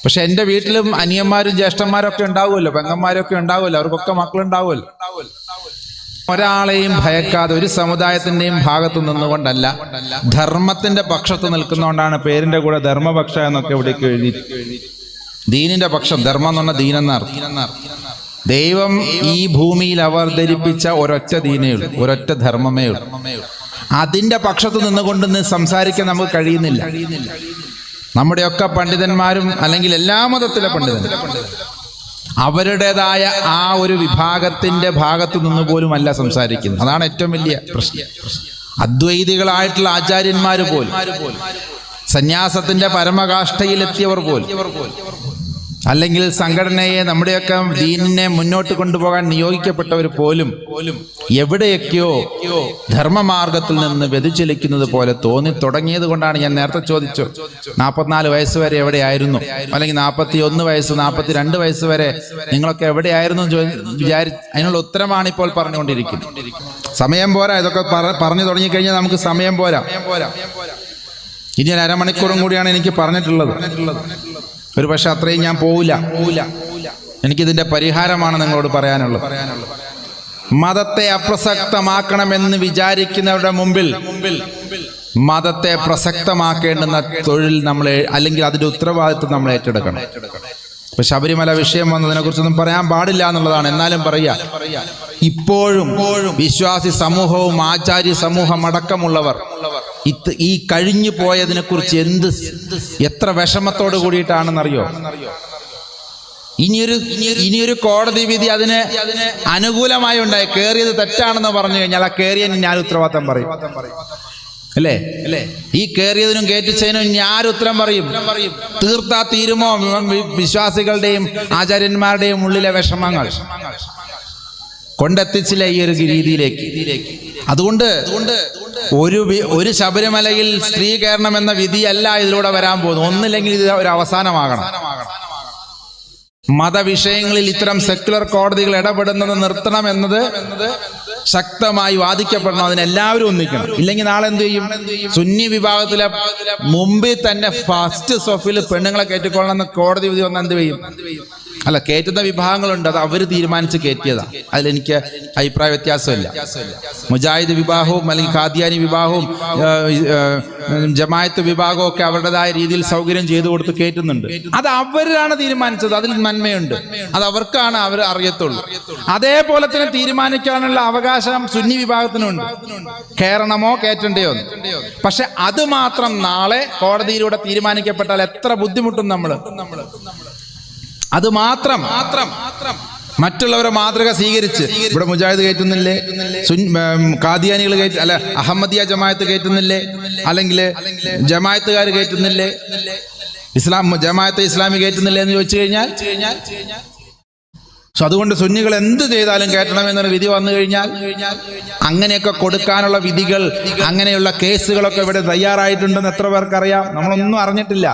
പക്ഷെ എൻ്റെ വീട്ടിലും അനിയന്മാരും ജ്യേഷ്ഠന്മാരും ഒക്കെ ഉണ്ടാവുമല്ലോ, പെങ്ങന്മാരൊക്കെ ഉണ്ടാവുമല്ലോ, അവർക്കൊക്കെ മക്കളുണ്ടാവുമല്ലോ. ഒരാളെയും ഭയക്കാതെ ഒരു സമുദായത്തിന്റെയും ഭാഗത്തു നിന്നുകൊണ്ടല്ല, ധർമ്മത്തിന്റെ പക്ഷത്ത് നിൽക്കുന്നതുകൊണ്ടാണ് പേരിന്റെ കൂടെ ധർമ്മപക്ഷ എന്നൊക്കെ ഇവിടേക്ക് എഴുതി. ദീനിന്റെ പക്ഷം, ധർമ്മം എന്ന് പറഞ്ഞാൽ ദീനെന്നർത്ഥം. ദൈവം ഈ ഭൂമിയിൽ അവതരിപ്പിച്ച ഒരൊറ്റ ദീനേ ഉള്ളൂ, ഒരൊറ്റ ധർമ്മമേ ഉള്ളൂ. അതിന്റെ പക്ഷത്ത് നിന്നുകൊണ്ട് സംസാരിക്കാൻ നമുക്ക് കഴിയുന്നില്ല. നമ്മുടെയൊക്കെ പണ്ഡിതന്മാരും അല്ലെങ്കിൽ എല്ലാ മതത്തിലെ പണ്ഡിതന്മാരും അവരുടേതായ ആ ഒരു വിഭാഗത്തിന്റെ ഭാഗത്തു നിന്ന് പോലും അല്ല സംസാരിക്കുന്നത്. അതാണ് ഏറ്റവും വലിയ പ്രശ്നം. അദ്വൈതികളായിട്ടുള്ള ആചാര്യന്മാർ പോലും, സന്യാസത്തിന്റെ പരമകാഷ്ഠയിലെത്തിയവർ പോലും, അല്ലെങ്കിൽ സംഘടനയെ നമ്മുടെയൊക്കെ ദീനിനെ മുന്നോട്ട് കൊണ്ടുപോകാൻ നിയോഗിക്കപ്പെട്ടവർ പോലും എവിടെയൊക്കെയോ ധർമ്മമാർഗത്തിൽ നിന്ന് വ്യതിചലിക്കുന്നത് പോലെ തോന്നി തുടങ്ങിയത് കൊണ്ടാണ് ഞാൻ നേരത്തെ ചോദിച്ചു, 44 വയസ്സ് വരെ എവിടെയായിരുന്നു, അല്ലെങ്കിൽ 41 വയസ്സ് 42 വയസ്സ് വരെ നിങ്ങളൊക്കെ എവിടെയായിരുന്നു അതിനുള്ള ഉത്തരമാണ് ഇപ്പോൾ പറഞ്ഞുകൊണ്ടിരിക്കുന്നത്. സമയം പോരാ, ഇതൊക്കെ പറഞ്ഞു തുടങ്ങിക്കഴിഞ്ഞാൽ നമുക്ക് സമയം പോരാ. ഇനി ഒരു അരമണിക്കൂറും കൂടിയാണ് എനിക്ക് പറഞ്ഞിട്ടുള്ളത്. ഒരു പക്ഷെ അത്രയും ഞാൻ പോവില്ല. എനിക്കിതിന്റെ പരിഹാരമാണ് നിങ്ങളോട് പറയാനുള്ളത്. മതത്തെ അപ്രസക്തമാക്കണമെന്ന് വിചാരിക്കുന്നവരുടെ മുമ്പിൽ മതത്തെ പ്രസക്തമാക്കേണ്ടുന്ന തൊഴിൽ നമ്മൾ, അല്ലെങ്കിൽ അതിന്റെ ഉത്തരവാദിത്വം നമ്മൾ ഏറ്റെടുക്കണം. ഇപ്പൊ ശബരിമല വിഷയം വന്നതിനെ കുറിച്ചൊന്നും പറയാൻ പാടില്ല എന്നുള്ളതാണ്. എന്നാലും പറയാ, ഇപ്പോഴും വിശ്വാസി സമൂഹവും ആചാര്യ സമൂഹം അടക്കമുള്ളവർ ഈ കഴിഞ്ഞു പോയതിനെ കുറിച്ച് എത്ര വിഷമത്തോട് കൂടിയിട്ടാണെന്നറിയോ? ഇനിയൊരു കോടതി വിധി അതിന് അനുകൂലമായി ഉണ്ടായി, കേറിയത് തെറ്റാണെന്ന് പറഞ്ഞു കഴിഞ്ഞാൽ ആ കേറിയതിന് ഞാൻ ഉത്തരവാദിത്തം പറയും, അല്ലേ? ഈ കേറിയതിനും കയറ്റിച്ചതിനും ഞാൻ ഉത്തരം പറയും. തീർത്താ തീരുമോ വിശ്വാസികളുടെയും ആചാര്യന്മാരുടെയും ഉള്ളിലെ വിഷമങ്ങൾ? കൊണ്ടെത്തിച്ചില്ല ഈ ഒരു രീതിയിലേക്ക്. അതുകൊണ്ട് ഒരു ശബരിമലയിൽ സ്ത്രീ കയറണമെന്ന വിധിയല്ല ഇതിലൂടെ വരാൻ പോകുന്നു. ഒന്നില്ലെങ്കിൽ ഇത് ഒരു അവസാനമാകണം. മതവിഷയങ്ങളിൽ ഇത്തരം സെക്യുലർ കോടതികൾ ഇടപെടുന്നത് നിർത്തണം എന്നത് ശക്തമായി വാദിക്കപ്പെടണം. അതിനെല്ലാവരും ഒന്നിക്കണം. ഇല്ലെങ്കിൽ നാളെ എന്ത് ചെയ്യും? സുന്നി വിഭാഗത്തിലെ മുമ്പിൽ തന്നെ ഫസ്റ്റ് സോഫിൽ പെണ്ണുങ്ങളെ കയറ്റിക്കൊള്ളണം എന്ന് കോടതി വിധി വന്നാൽ എന്ത് ചെയ്യും? അല്ല, കയറ്റുന്ന വിഭാഗങ്ങളുണ്ട്, അത് അവർ തീരുമാനിച്ച് കയറ്റിയതാണ്. അതിലെനിക്ക് അഭിപ്രായ വ്യത്യാസമില്ല. മുജാഹിദ് വിഭാഗവും അല്ലെങ്കിൽ ഖാദിയാനി വിഭാഗവും ജമാഅത്ത് വിഭാഗവും ഒക്കെ അവരുടേതായ രീതിയിൽ സൗകര്യം ചെയ്തു കൊടുത്ത് കയറ്റുന്നുണ്ട്. അത് അവരാണ് തീരുമാനിച്ചത്, അതിൽ നന്മയുണ്ട്, അത് അവർക്കാണ് അവർ അറിയത്തുള്ളൂ. അതേപോലെ തന്നെ തീരുമാനിക്കാനുള്ള അവകാശം സുന്നി വിഭാഗത്തിനുണ്ട്, കയറണമോ കയറ്റണ്ടയോ. പക്ഷെ അത് മാത്രം നാളെ കോടതിയിലൂടെ തീരുമാനിക്കപ്പെട്ടാൽ എത്ര ബുദ്ധിമുട്ടും നമ്മൾ. അത് മാത്രം മറ്റുള്ളവരെ മാതൃക സ്വീകരിച്ച് ഇവിടെ മുജാഹിദ് കയറ്റുന്നില്ലേ, ഖാദിയാനികൾ അല്ല അഹമ്മദിയ ജമാഅത്ത് കയറ്റുന്നില്ലേ, അല്ലെങ്കിൽ ജമാഅത്തുകാർ കയറ്റുന്നില്ലേ, ജമാഅത്തെ ഇസ്ലാമി കയറ്റുന്നില്ലേ എന്ന് ചോദിച്ചു കഴിഞ്ഞാൽ സോ അതുകൊണ്ട് സുന്നികൾ എന്ത് ചെയ്താലും കേട്ടണമെന്നൊരു വിധി വന്നു കഴിഞ്ഞാൽ അങ്ങനെയൊക്കെ കൊടുക്കാനുള്ള വിധികൾ, അങ്ങനെയുള്ള കേസുകളൊക്കെ ഇവിടെ തയ്യാറായിട്ടുണ്ടെന്ന് എത്ര പേർക്കറിയാം? നമ്മളൊന്നും അറിഞ്ഞിട്ടില്ല.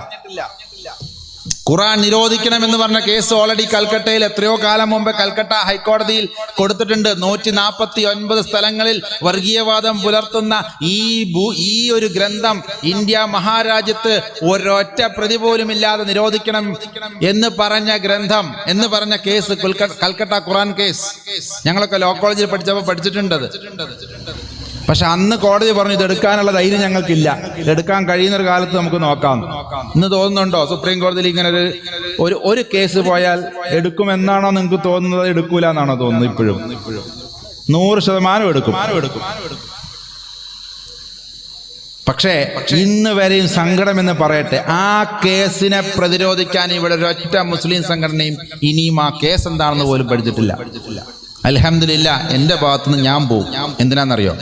ഖുർആൻ നിരോധിക്കണമെന്ന് പറഞ്ഞ കേസ് ഓൾറെഡി കൽക്കട്ടയിൽ എത്രയോ കാലം മുമ്പ് കൽക്കട്ട ഹൈക്കോടതിയിൽ കൊടുത്തിട്ടുണ്ട്. 149 സ്ഥലങ്ങളിൽ വർഗീയവാദം പുലർത്തുന്ന ഈ ഒരു ഗ്രന്ഥം ഇന്ത്യ മഹാരാജ്യത്ത് ഒരൊറ്റ പ്രതി പോലും ഇല്ലാതെ നിരോധിക്കണം എന്ന് പറഞ്ഞ ഗ്രന്ഥം, എന്ന് പറഞ്ഞ കേസ് കൽക്കട്ട ഖുർആൻ കേസ്. ഞങ്ങളൊക്കെ ലോ കോളേജിൽ പഠിച്ചപ്പോൾ പഠിച്ചിട്ടുണ്ടത്. പക്ഷെ അന്ന് കോടതി പറഞ്ഞു ഇതെടുക്കാനുള്ള ധൈര്യം ഞങ്ങൾക്കില്ല, ഇതെടുക്കാൻ കഴിയുന്നൊരു കാലത്ത് നമുക്ക് നോക്കാം. ഇന്ന് തോന്നുന്നുണ്ടോ സുപ്രീം കോടതിയിൽ ഇങ്ങനെ ഒരു കേസ് പോയാൽ എടുക്കുമെന്നാണോ നിങ്ങൾക്ക് തോന്നുന്നത്? എടുക്കൂല എന്നാണോ തോന്നുന്നത്? ഇപ്പോഴും 100% എടുക്കും. പക്ഷേ ഇന്ന് വരെയും സങ്കടമെന്ന് പറയട്ടെ, ആ കേസിനെ പ്രതിരോധിക്കാൻ ഇവിടെ ഒരൊറ്റ മുസ്ലിം സംഘടനയും ഇനിയും ആ കേസ് എന്താണെന്ന് പോലും പഠിച്ചിട്ടില്ല. അൽഹംദുലില്ലാ, എന്റെ ഭാഗത്തുനിന്ന് ഞാൻ പോവും. എന്തിനാണെന്നറിയോ?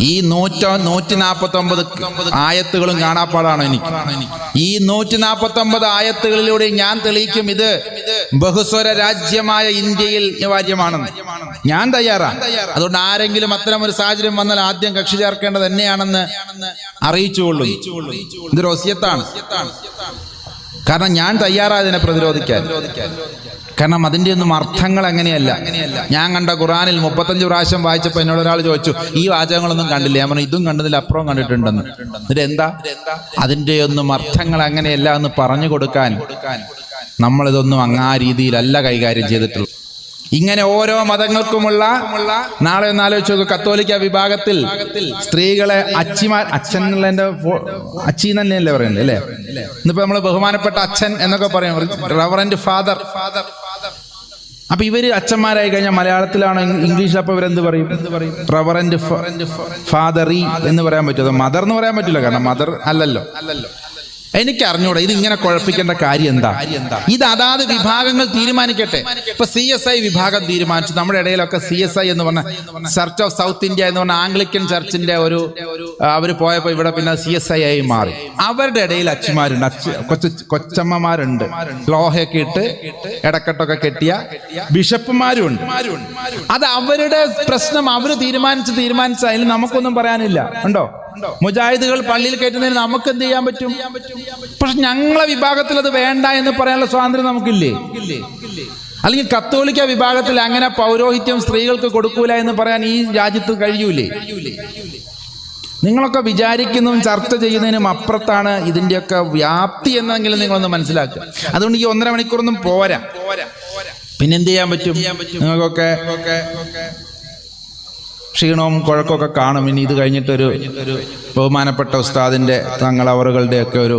ഈ 149 ആയത്തുകളും കാണാപ്പാടാണ് എനിക്ക്. ഈ 149 ആയത്തുകളിലൂടെ ഞാൻ തെളിയിക്കും ഇത് ബഹുസ്വര രാജ്യമായ ഇന്ത്യയിൽ അനിവാര്യമാണെന്ന്. ഞാൻ തയ്യാറാണ്. അതുകൊണ്ട് ആരെങ്കിലും അത്തരം ഒരു സാഹചര്യം വന്നാൽ ആദ്യം കക്ഷി ചേർക്കേണ്ടത് തന്നെയാണെന്ന് അറിയിച്ചുകൊള്ളു. ഇതൊരു വസിയത്താണ്. കാരണം ഞാൻ തയ്യാറായതിനെ പ്രതിരോധിക്കാൻ. കാരണം അതിൻ്റെ ഒന്നും അർത്ഥങ്ങൾ അങ്ങനെയല്ല. ഞാൻ കണ്ട ഖുറാനിൽ 35 പ്രാവശ്യം വായിച്ചപ്പോൾ എന്നോട് ഒരാൾ ചോദിച്ചു, ഈ വാചകങ്ങളൊന്നും കണ്ടില്ല? ഞാൻ പറഞ്ഞു ഇതും കണ്ടതിൽ അപ്പുറം കണ്ടിട്ടുണ്ടെന്ന്. എന്നിട്ട് എന്താ? അതിൻ്റെ ഒന്നും അർത്ഥങ്ങൾ അങ്ങനെയല്ല എന്ന് പറഞ്ഞു കൊടുക്കാൻ നമ്മളിതൊന്നും ആ രീതിയിലല്ല കൈകാര്യം ചെയ്തിട്ടുള്ളൂ. ഇങ്ങനെ ഓരോ മതങ്ങൾക്കുമുള്ള, നാളെ ഒന്ന് ആലോചിച്ച് നോക്കുക, കത്തോലിക്ക വിഭാഗത്തിൽ സ്ത്രീകളെ അച്ഛൻ എന്നുള്ളതിന്റെ അച്ചി തന്നെയല്ലേ പറയുന്നത് അല്ലേ? ഇന്നിപ്പോ നമ്മള് ബഹുമാനപ്പെട്ട അച്ഛൻ എന്നൊക്കെ പറയും, റവറന്റ് ഫാദർ. അപ്പൊ ഇവര് അച്ഛന്മാരായി കഴിഞ്ഞാൽ മലയാളത്തിലാണോ ഇംഗ്ലീഷിൽ അപ്പൊ ഇവരെന്ത് പറയും? റവറന്റ് ഫാദറി എന്ന് പറയാൻ പറ്റുമോ? മദർ എന്ന് പറയാൻ പറ്റില്ല, കാരണം മദർ അല്ലല്ലോ. എനിക്ക് അറിഞ്ഞൂടാ ഇത് ഇങ്ങനെ കുഴപ്പിക്കേണ്ട കാര്യം എന്താ? ഇത് അതാത് വിഭാഗങ്ങൾ തീരുമാനിക്കട്ടെ. ഇപ്പൊ CSI വിഭാഗം തീരുമാനിച്ചു. നമ്മുടെ ഇടയിലൊക്കെ CSI എന്ന് പറഞ്ഞ ചർച്ച് ഓഫ് സൗത്ത് ഇന്ത്യ എന്ന് പറഞ്ഞ ആംഗ്ലിക്കൻ ചർച്ചിന്റെ അവര് പോയപ്പോ ഇവിടെ പിന്നെ CSI ആയി മാറി. അവരുടെ ഇടയിൽ അച്ഛന്മാരുണ്ട്, കൊച്ചമ്മമാരുണ്ട്, ലോഹയൊക്കെ ഇട്ട് ഇടക്കെട്ടൊക്കെ കെട്ടിയ ബിഷപ്പുമാരും ഉണ്ട്. അത് അവരുടെ പ്രശ്നം, അവര് തീരുമാനിച്ച അതിൽ നമുക്കൊന്നും പറയാനില്ല. ഉണ്ടോ? മുജാഹിദുകൾ പള്ളിയിൽ കയറ്റുന്നതിന് നമുക്ക് എന്ത് ചെയ്യാൻ പറ്റും? പക്ഷെ ഞങ്ങളെ വിഭാഗത്തിൽ അത് വേണ്ട എന്ന് പറയാനുള്ള സ്വാതന്ത്ര്യം നമുക്കില്ലേ? അല്ലെങ്കിൽ കത്തോലിക്ക വിഭാഗത്തിൽ അങ്ങനെ പൗരോഹിത്യം സ്ത്രീകൾക്ക് കൊടുക്കൂല എന്ന് പറയാൻ ഈ രാജ്യത്ത് കഴിയൂലേ? നിങ്ങളൊക്കെ വിചാരിക്കുന്നതും ചർച്ച ചെയ്യുന്നതിനും അപ്പുറത്താണ് ഇതിന്റെയൊക്കെ വ്യാപ്തി എന്നെങ്കിലും നിങ്ങളൊന്ന് മനസ്സിലാക്കുക. അതുകൊണ്ട് ഈ 1.5 മണിക്കൂറൊന്നും പോരാ. പിന്നെന്ത് ചെയ്യാൻ പറ്റും? നിങ്ങൾക്കൊക്കെ ക്ഷീണവും കുഴക്കമൊക്കെ കാണും. ഇനി ഇത് കഴിഞ്ഞിട്ടൊരു ബഹുമാനപ്പെട്ട ഉസ്താദിന്റെ തങ്ങളവറുകളുടെ ഒക്കെ ഒരു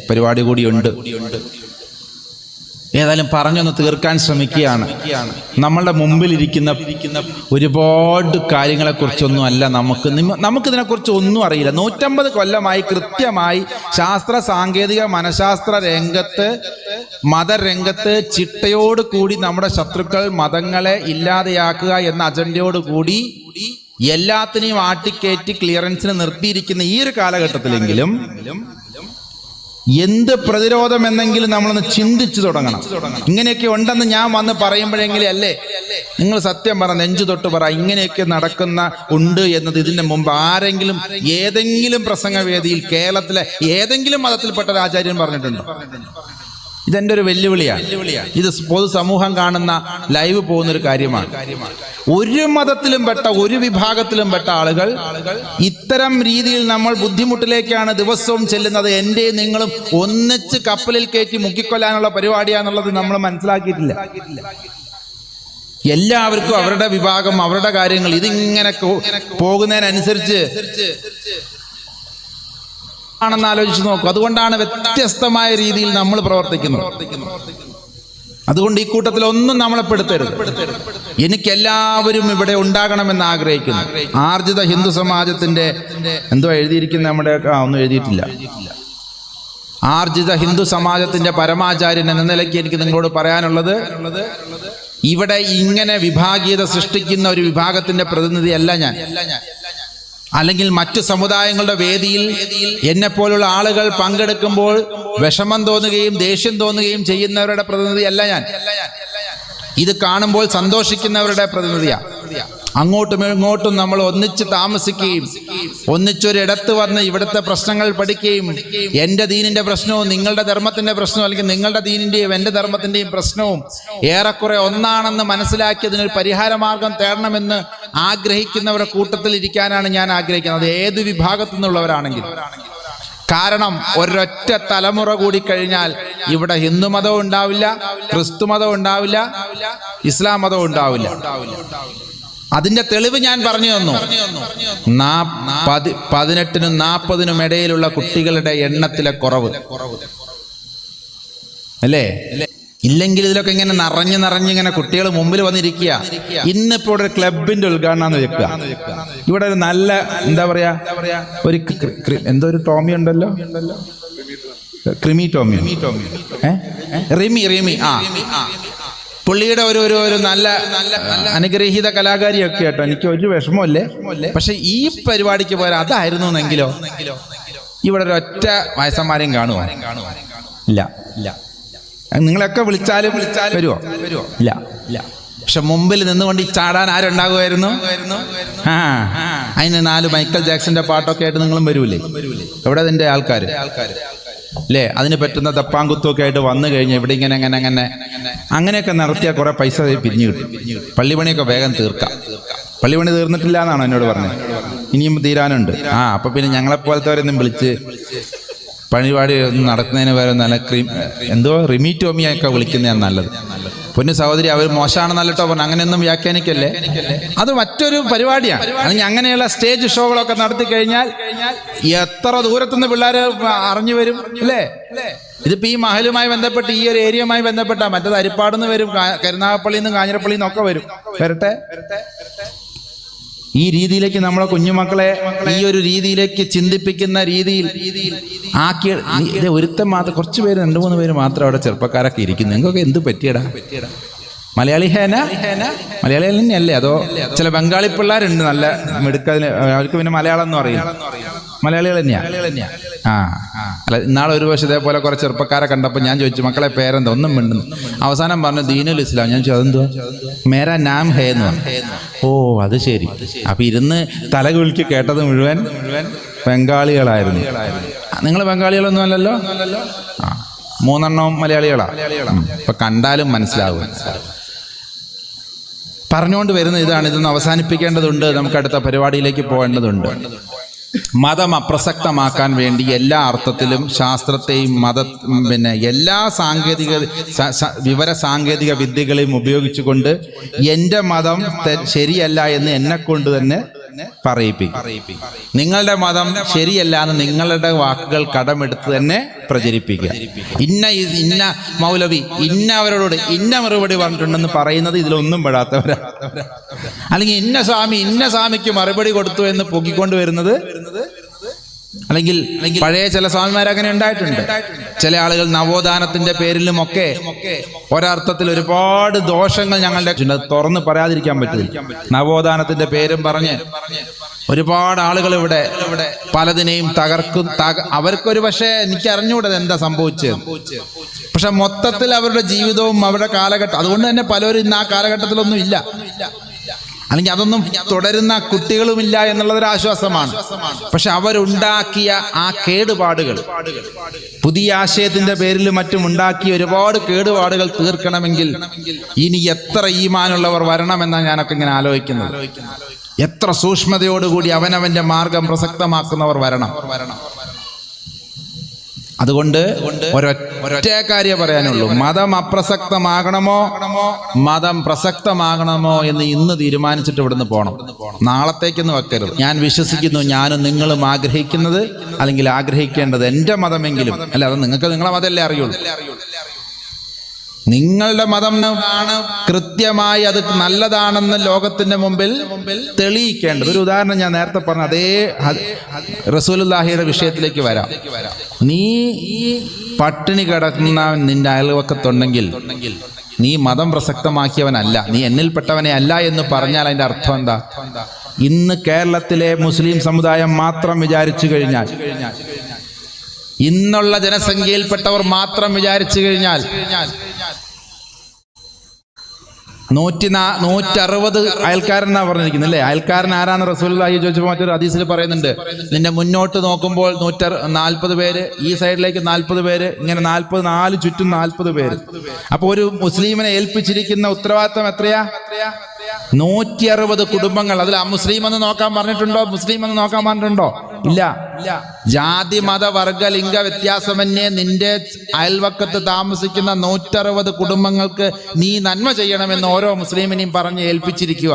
പരിപാടി കൂടിയുണ്ട്. ഏതായാലും പറഞ്ഞൊന്ന് തീർക്കാൻ ശ്രമിക്കുകയാണ്. നമ്മളുടെ മുമ്പിലിരിക്കുന്ന ഒരുപാട് കാര്യങ്ങളെക്കുറിച്ചൊന്നും അല്ല നമുക്കിതിനെക്കുറിച്ച് ഒന്നും അറിയില്ല. 150 കൊല്ലമായി കൃത്യമായി ശാസ്ത്ര സാങ്കേതിക മനഃശാസ്ത്ര രംഗത്ത്, മതരംഗത്ത് ചിട്ടയോട് കൂടി നമ്മുടെ ശത്രുക്കൾ മതങ്ങളെ ഇല്ലാതെയാക്കുക എന്ന അജണ്ടയോടുകൂടി എല്ലാത്തിനെയും ആട്ടിക്കയറ്റി ക്ലിയറൻസിന് നിർത്തിയിരിക്കുന്ന ഈ ഒരു കാലഘട്ടത്തിലെങ്കിലും എന്ത് പ്രതിരോധം എന്നെങ്കിലും നമ്മളൊന്ന് ചിന്തിച്ചു തുടങ്ങണം. ഇങ്ങനെയൊക്കെ ഉണ്ടെന്ന് ഞാൻ വന്ന് പറയുമ്പോഴെങ്കിലും അല്ലേ നിങ്ങൾ സത്യം പറ, നെഞ്ചു തൊട്ട് പറ, ഇങ്ങനെയൊക്കെ ഉണ്ട് എന്നത് ഇതിന്റെ മുമ്പ് ആരെങ്കിലും ഏതെങ്കിലും പ്രസംഗവേദിയിൽ കേരളത്തിലെ ഏതെങ്കിലും മതത്തിൽപ്പെട്ട ഒരു ആചാര്യൻ പറഞ്ഞിട്ടുണ്ടോ? ഇതെന്റെ ഒരു വെല്ലുവിളിയാണ്. ഇത് പൊതുസമൂഹം കാണുന്ന ലൈവ് പോകുന്നൊരു കാര്യമാണ്. ഒരു മതത്തിലും പെട്ട, ഒരു വിഭാഗത്തിലും പെട്ട ആളുകൾ ഇത്തരം രീതിയിൽ നമ്മൾ ബുദ്ധിമുട്ടിലേക്കാണ് ദിവസവും ചെല്ലുന്നത്. എന്റെയും നിങ്ങളും ഒന്നിച്ച് കപ്പലിൽ കയറ്റി മുക്കിക്കൊല്ലാനുള്ള പരിപാടിയാന്നുള്ളത് നമ്മൾ മനസ്സിലാക്കിയിട്ടില്ല. എല്ലാവർക്കും അവരുടെ വിഭാഗം, അവരുടെ കാര്യങ്ങൾ, ഇതിങ്ങനെ പോകുന്നതിനനുസരിച്ച് ആണെന്ന് ആലോചിച്ച് നോക്കും. അതുകൊണ്ടാണ് വ്യത്യസ്തമായ രീതിയിൽ നമ്മൾ പ്രവർത്തിക്കുന്നത്. അതുകൊണ്ട് ഈ കൂട്ടത്തിൽ ഒന്നും നമ്മളെ പെടുത്തരുത്. എനിക്കെല്ലാവരും ഇവിടെ ഉണ്ടാകണമെന്ന് ആഗ്രഹിക്കുന്നു. ആർജിത ഹിന്ദു സമാജത്തിന്റെ എന്തോ എഴുതിയിരിക്കുന്ന നമ്മുടെ ഒന്നും എഴുതിയിട്ടില്ല. ആർജിത ഹിന്ദു സമാജത്തിന്റെ പരമാചാര്യൻ എന്ന നിലയ്ക്ക് എനിക്ക് നിങ്ങളോട് പറയാനുള്ളത്, ഇവിടെ ഇങ്ങനെ വിഭാഗീയത സൃഷ്ടിക്കുന്ന ഒരു വിഭാഗത്തിന്റെ പ്രതിനിധിയല്ല ഞാൻ. അല്ലെങ്കിൽ മറ്റു സമുദായങ്ങളുടെ വേദിയിൽ എന്നെപ്പോലുള്ള ആളുകൾ പങ്കെടുക്കുമ്പോൾ വിഷമം തോന്നുകയും ദേഷ്യം തോന്നുകയും ചെയ്യുന്നവരുടെ പ്രതിനിധിയല്ല ഞാൻ. ഇത് കാണുമ്പോൾ സന്തോഷിക്കുന്നവരുടെ പ്രതിനിധിയാണ്. അങ്ങോട്ടും ഇങ്ങോട്ടും നമ്മൾ ഒന്നിച്ച് താമസിക്കുകയും ഒന്നിച്ചൊരിടത്ത് വന്ന് ഇവിടുത്തെ പ്രശ്നങ്ങൾ പഠിക്കുകയും എൻ്റെ ദീനിൻ്റെ പ്രശ്നവും നിങ്ങളുടെ ധർമ്മത്തിൻ്റെ പ്രശ്നവും അല്ലെങ്കിൽ നിങ്ങളുടെ ദീനിൻ്റെയും എൻ്റെ ധർമ്മത്തിൻ്റെയും പ്രശ്നവും ഏറെക്കുറെ ഒന്നാണെന്ന് മനസ്സിലാക്കി അതിനൊരു പരിഹാരമാർഗം തേടണമെന്ന് ആഗ്രഹിക്കുന്നവരുടെ കൂട്ടത്തിൽ ഇരിക്കാനാണ് ഞാൻ ആഗ്രഹിക്കുന്നത്, ഏത് വിഭാഗത്തു നിന്നുള്ളവരാണെങ്കിലും. കാരണം ഒരൊറ്റ തലമുറ കൂടി കഴിഞ്ഞാൽ ഇവിടെ ഹിന്ദു മതവും ഉണ്ടാവില്ല, ക്രിസ്തു മതവും ഉണ്ടാവില്ല, ഇസ്ലാം മതവും ഉണ്ടാവില്ല. അതിന്റെ തെളിവ് ഞാൻ പറഞ്ഞു തന്നു. 18-നും 40-നും ഇടയിലുള്ള കുട്ടികളുടെ എണ്ണത്തിലെ കുറവ് അല്ലേ? ഇല്ലെങ്കിൽ ഇതിലൊക്കെ ഇങ്ങനെ നിറഞ്ഞിങ്ങനെ കുട്ടികൾ മുമ്പിൽ വന്നിരിക്കുക. ഇന്നിപ്പോ ഒരു ക്ലബിന്റെ ഉദ്ഘാടനം വെക്കുക. ഇവിടെ ഒരു നല്ല എന്താ പറയാ ഒരു എന്തോ ഒരു ടോമി ഉണ്ടല്ലോ, ക്രിമി ടോമി, റിമി പുള്ളിയുടെ ഒരു നല്ല അനുഗ്രഹീത കലാകാരിയൊക്കെ കേട്ടോ. എനിക്ക് ഒരു വിഷമമല്ലേ. പക്ഷെ ഈ പരിപാടിക്ക് പോയാൽ അതായിരുന്നു എന്നെങ്കിലോ ഇവിടെ ഒരൊറ്റ വയസ്സന്മാരെയും കാണുമോ? ഇല്ല. നിങ്ങളൊക്കെ വിളിച്ചാലും വരുമോ? ഇല്ല. പക്ഷെ മുമ്പിൽ നിന്നുകൊണ്ട് ഈ ചാടാൻ ആരുണ്ടാകുമായിരുന്നു? അതിന് 4 മൈക്കൽ ജാക്സന്റെ പാട്ടൊക്കെ ആയിട്ട് നിങ്ങളും വരൂലേ? എവിടെ അതിന്റെ ആൾക്കാർ അല്ലേ? അതിന് പറ്റുന്ന തപ്പാങ്കുത്തൊക്കെ ആയിട്ട് വന്നു കഴിഞ്ഞാൽ ഇവിടെ ഇങ്ങനെ അങ്ങനെയൊക്കെ നടത്തിയാൽ കുറെ പൈസ പിരിഞ്ഞു കിട്ടും. പള്ളിപ്പണിയൊക്കെ വേഗം തീർക്കാം. പള്ളിപ്പണി തീർന്നിട്ടില്ല എന്നാണോ എന്നോട് പറഞ്ഞത്? ഇനിയും തീരാനുണ്ട്. അപ്പൊ പിന്നെ ഞങ്ങളെപ്പോലത്തവരൊന്നും വിളിച്ച് പരിപാടി ഒന്നും നടത്തുന്നതിന് വരെ നല്ല റിമി ടോമിയൊക്കെ വിളിക്കുന്നതാണ് നല്ലത്. പൊന്നു സഹോദരി, അവർ മോശമാണെന്നല്ലോ പറഞ്ഞു, അങ്ങനെയൊന്നും വ്യാഖ്യാനിക്കല്ലേ. അത് മറ്റൊരു പരിപാടിയാണ്. അല്ലെങ്കിൽ അങ്ങനെയുള്ള സ്റ്റേജ് ഷോകളൊക്കെ നടത്തി കഴിഞ്ഞാൽ എത്ര ദൂരത്തുനിന്ന് പിള്ളേർ അറിഞ്ഞു വരും അല്ലേ? ഇതിപ്പോ ഈ മഹലുമായി ബന്ധപ്പെട്ട് ഈ ഒരു ഏരിയയുമായി ബന്ധപ്പെട്ട മറ്റേത് അരിപ്പാടുന്ന് വരും, കരുനാഗപ്പള്ളിയിൽ നിന്നും കാഞ്ഞിരപ്പള്ളിയിൽ നിന്നൊക്കെ വരട്ടെ. ഈ രീതിയിലേക്ക് നമ്മളെ കുഞ്ഞുമക്കളെ ഈ ഒരു രീതിയിലേക്ക് ചിന്തിപ്പിക്കുന്ന രീതിയിൽ ആക്കി ഒരുത്തം മാത്രം, കുറച്ച് പേര് 2-3 പേര് മാത്രം അവിടെ ചെറുപ്പക്കാരൊക്കെ ഇരിക്കുന്നു. നിങ്ങൾക്കൊക്കെ എന്ത് പറ്റിയടാ? മലയാളി തന്നെയല്ലേ? അതോ ചില ബംഗാളി പിള്ളേരുണ്ട് നല്ല മിടുക്കതിന്, അവർക്ക് പിന്നെ മലയാളം എന്ന് പറയും. മലയാളികൾ തന്നെയാ. അല്ല, ഇന്നാളെ ഒരു വർഷം ഇതേപോലെ കുറെ ചെറുപ്പക്കാരെ കണ്ടപ്പോൾ ഞാൻ ചോദിച്ചു, മക്കളെ പേരെന്താ? ഒന്നും മിണ്ടുന്നു. അവസാനം പറഞ്ഞു ദീനുൽ ഇസ്ലാം. ഞാൻ ചോദിച്ചു അതെന്തുവാ? മേരാ നാം ഹേ എന്ന് പറഞ്ഞു. ഓ അത് ശരി. അപ്പൊ ഇരുന്ന് തല കുലുക്കി കേട്ടത് മുഴുവൻ ബംഗാളികളായിരുന്നു. നിങ്ങൾ ബംഗാളികളൊന്നും അല്ലല്ലോ? 3 മലയാളികളാ. ഇപ്പൊ കണ്ടാലും മനസ്സിലാവും. പറഞ്ഞുകൊണ്ട് വരുന്ന ഇതൊന്ന് അവസാനിപ്പിക്കേണ്ടതുണ്ട്. നമുക്ക് അടുത്ത പരിപാടിയിലേക്ക് പോകേണ്ടതുണ്ട്. മതം അപ്രസക്തമാക്കാൻ വേണ്ടി എല്ലാ അർത്ഥത്തിലും ശാസ്ത്രത്തെയും എല്ലാ വിവര സാങ്കേതിക വിദ്യകളെയും ഉപയോഗിച്ചുകൊണ്ട് എൻ്റെ മതം ശരിയല്ല എന്ന് എന്നെ കൊണ്ട് തന്നെ പറയിപ്പിക്കും. നിങ്ങളുടെ മതം ശരിയല്ല എന്ന് നിങ്ങളുടെ വാക്കുകൾ കടമെടുത്ത് തന്നെ പ്രചരിപ്പിക്കുക. ഇന്ന മൗലവി ഇന്നവരോട് ഇന്ന മറുപടി പറഞ്ഞിട്ടുണ്ടെന്ന് പറയുന്നത് ഇതിലൊന്നും പെടാത്തവരാ. അല്ലെങ്കിൽ ഇന്ന സ്വാമിക്ക് മറുപടി കൊടുത്തു എന്ന് പൊക്കിക്കൊണ്ട് വരുന്നത്, അല്ലെങ്കിൽ പഴയ ചില സ്വാമിമാരങ്ങനെ ഉണ്ടായിട്ടുണ്ട്. ചില ആളുകൾ നവോത്ഥാനത്തിന്റെ പേരിലും ഒക്കെ ഒരർത്ഥത്തിൽ ഒരുപാട് ദോഷങ്ങൾ ഞങ്ങളുടെ തുറന്ന് പറയാതിരിക്കാൻ പറ്റില്ല. നവോത്ഥാനത്തിന്റെ പേരും പറഞ്ഞ് ഒരുപാട് ആളുകൾ ഇവിടെ പലതിനെയും തകർക്കും. അവർക്കൊരു പക്ഷേ എനിക്ക് അറിഞ്ഞുകൂടത് എന്താ സംഭവിച്ചത്. പക്ഷെ മൊത്തത്തിൽ അവരുടെ ജീവിതവും അവരുടെ കാലഘട്ടം, അതുകൊണ്ട് തന്നെ പലരും ഇന്ന് ആ കാലഘട്ടത്തിലൊന്നും ഇല്ല, അല്ലെങ്കിൽ അതൊന്നും തുടരുന്ന കുട്ടികളുമില്ല എന്നുള്ളതൊരു ആശ്വാസമാണ്. പക്ഷെ അവരുണ്ടാക്കിയ ആ കേടുപാടുകൾ, പുതിയ ആശയത്തിന്റെ പേരിൽ മറ്റും ഉണ്ടാക്കിയ ഒരുപാട് കേടുപാടുകൾ തീർക്കണമെങ്കിൽ ഇനി എത്ര ഈമാനുള്ളവർ വരണമെന്നാണ് ഞാനൊക്കെ ഇങ്ങനെ ആലോചിക്കുന്നത്. എത്ര സൂക്ഷ്മതയോടുകൂടി അവനവന്റെ മാർഗം പ്രസക്തമാക്കുന്നവർ വരണം. അതുകൊണ്ട് ഒരൊറ്റ കാര്യം പറയാനുള്ളൂ, മതം മതം പ്രസക്തമാകണമോ എന്ന് ഇന്ന് തീരുമാനിച്ചിട്ട് ഇവിടുന്ന് പോകണം. നാളത്തേക്കൊന്നും വെക്കരുത്. ഞാൻ വിശ്വസിക്കുന്നു, ഞാനും നിങ്ങളും ആഗ്രഹിക്കുന്നത് അല്ലെങ്കിൽ ആഗ്രഹിക്കേണ്ടത് എൻ്റെ മതമെങ്കിലും അല്ല, അത് നിങ്ങൾക്ക് നിങ്ങളെ മതമല്ലേ അറിയുള്ളൂ. നിങ്ങളുടെ മതം കൃത്യമായി അത് നല്ലതാണെന്ന് ലോകത്തിന്റെ മുമ്പിൽ തെളിയിക്കേണ്ടത്. ഒരു ഉദാഹരണം ഞാൻ നേരത്തെ പറഞ്ഞ അതേ റസൂലുള്ളാഹിയുടെ വിഷയത്തിലേക്ക് വരാം. നീ പട്ടിണി കിടക്കുന്ന നിന്റെ അയൽവക്കത്തുണ്ടെങ്കിൽ നീ മതം പ്രസക്തമാക്കിയവനല്ല, നീ എന്നിൽപ്പെട്ടവനെ അല്ല എന്ന് പറഞ്ഞാൽ അതിന്റെ അർത്ഥം എന്താ? ഇന്ന് കേരളത്തിലെ മുസ്ലിം സമുദായം മാത്രം വിചാരിച്ചു കഴിഞ്ഞാൽ, ഇന്നുള്ള ജനസംഖ്യയിൽപ്പെട്ടവർ മാത്രം വിചാരിച്ചു കഴിഞ്ഞാൽ 160 അയൽക്കാരനാ പറഞ്ഞിരിക്കുന്നത് അല്ലേ? അയൽക്കാരൻ ആരാന്ന് റസൂലുള്ളാഹി ചോദിച്ചപ്പോൾ മറ്റൊരു ഹദീസിൽ പറയുന്നുണ്ട്, നിന്റെ മുന്നോട്ട് നോക്കുമ്പോൾ 140 പേര്, ഈ സൈഡിലേക്ക് 40 പേര്, ഇങ്ങനെ 4 ചുറ്റും 40 പേര്. അപ്പൊ ഒരു മുസ്ലിമിനെ ഏൽപ്പിച്ചിരിക്കുന്ന ഉത്തരവാദിത്തം എത്രയാ? 160 കുടുംബങ്ങൾ. അതിൽ അമുസ്ലിം എന്ന് നോക്കാൻ പറഞ്ഞിട്ടുണ്ടോ? മുസ്ലിം എന്ന് നോക്കാൻ പറഞ്ഞിട്ടുണ്ടോ? ഇല്ല. ജാതി മത വർഗ ലിംഗ വ്യത്യാസമന്യേ നിന്റെ അയൽവക്കത്ത് താമസിക്കുന്ന 160 കുടുംബങ്ങൾക്ക് നീ നന്മ ചെയ്യണമെന്ന് ഓരോ മുസ്ലിമിനെയും പറഞ്ഞ് ഏൽപ്പിച്ചിരിക്കുക.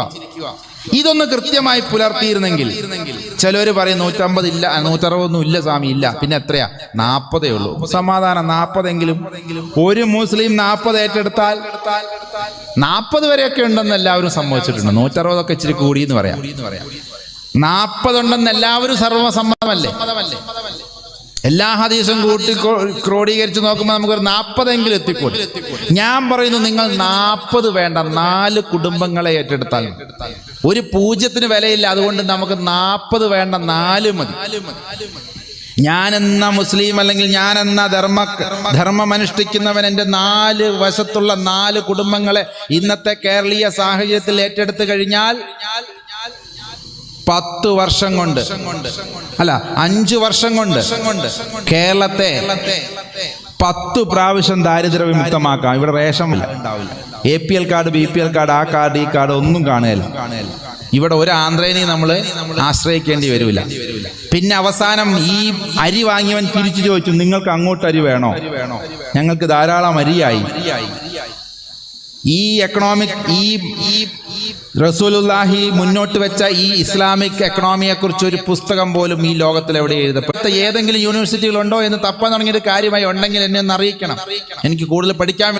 ഇതൊന്ന് കൃത്യമായി പുലർത്തിയിരുന്നെങ്കിൽ, ചിലവര് പറയും 150 ഇല്ല, 160 ഇല്ല സ്വാമി, ഇല്ല, പിന്നെ എത്രയാ? 40 ഉള്ളൂ. സമാധാനം, 40 എങ്കിലും. ഒരു മുസ്ലിം 40 ഏറ്റെടുത്താൽ 40 വരെയൊക്കെ ഉണ്ടെന്ന് എല്ലാവരും സമ്മതിച്ചിട്ടുണ്ട്. 160 ഒക്കെ ഇച്ചിരി കൂടി എന്ന് പറയാം. 40 ഉണ്ടെന്ന് എല്ലാവരും സർവ്വസമ്മതമല്ലേ? എല്ലാ ഹദീസും കൂട്ടി ക്രോഡീകരിച്ച് നോക്കുമ്പോൾ നമുക്കൊരു 40 എങ്കിലും എത്തിക്കൂടും. ഞാൻ പറയുന്നു, നിങ്ങൾ 40 വേണ്ട, 4 കുടുംബങ്ങളെ ഏറ്റെടുത്താൽ. ഒരു 0 വിലയില്ല, അതുകൊണ്ട് നമുക്ക് 40 വേണ്ട, 4 മതി. ഞാനെന്ന മുസ്ലിം അല്ലെങ്കിൽ ഞാനെന്ന ധർമ്മം അനുഷ്ഠിക്കുന്നവൻ എൻ്റെ 4 വശത്തുള്ള 4 കുടുംബങ്ങളെ ഇന്നത്തെ കേരളീയ സാഹചര്യത്തിൽ ഏറ്റെടുത്തു കഴിഞ്ഞാൽ 10 വർഷം കൊണ്ട്, അല്ല 5 വർഷം കൊണ്ട് കേരളത്തെ 10 പ്രാവശ്യം ദാരിദ്ര്യ വിമുക്തമാക്കാം. ഇവിടെ റേഷൻ ഉണ്ടാവില്ല, APL കാർഡ്, BPL കാർഡ്, ആ കാർഡ്, ഈ കാർഡ് ഒന്നും കാണുകയില്ല. ഇവിടെ ഒരു ആന്ധ്രേനെയും നമ്മൾ ആശ്രയിക്കേണ്ടി വരില്ല. പിന്നെ അവസാനം ഈ അരി വാങ്ങിയവൻ തിരിച്ചു ചോദിച്ചു, നിങ്ങൾക്ക് അങ്ങോട്ട് അരി വേണോ? ഞങ്ങൾക്ക് ധാരാളം അരിയായി. ഈ എക്കണോമിക്, ഈ റസൂലുള്ളാഹി മുന്നോട്ട് വെച്ച ഈ ഇസ്ലാമിക് എക്കണോമിയെ കുറിച്ച് ഒരു പുസ്തകം പോലും ഈ ലോകത്തിൽ എവിടെ എഴുതപ്പെട്ട ഏതെങ്കിലും യൂണിവേഴ്സിറ്റികളുണ്ടോ എന്ന് തപ്പാൻ തുടങ്ങിയിട്ട് കാര്യമായി ഉണ്ടെങ്കിൽ എന്നെ ഒന്ന് അറിയിക്കണം, എനിക്ക് കൂടുതൽ പഠിക്കാൻ.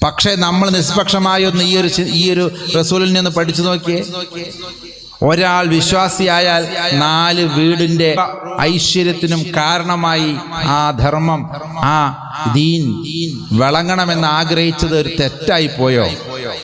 പക്ഷേ നമ്മൾ നിഷ്പക്ഷമായി ഒന്ന് ഈ ഒരു റസൂലിൽ നിന്ന് പഠിച്ചു നോക്കിയേ. ഒരാൾ വിശ്വാസിയായാൽ 4 വീടിന്റെ ഐശ്വര്യത്തിനും കാരണമായി ആ ധർമ്മം, ആ ദീൻ വിളങ്ങണമെന്ന് ആഗ്രഹിച്ചത് ഒരു തെറ്റായി പോയോ?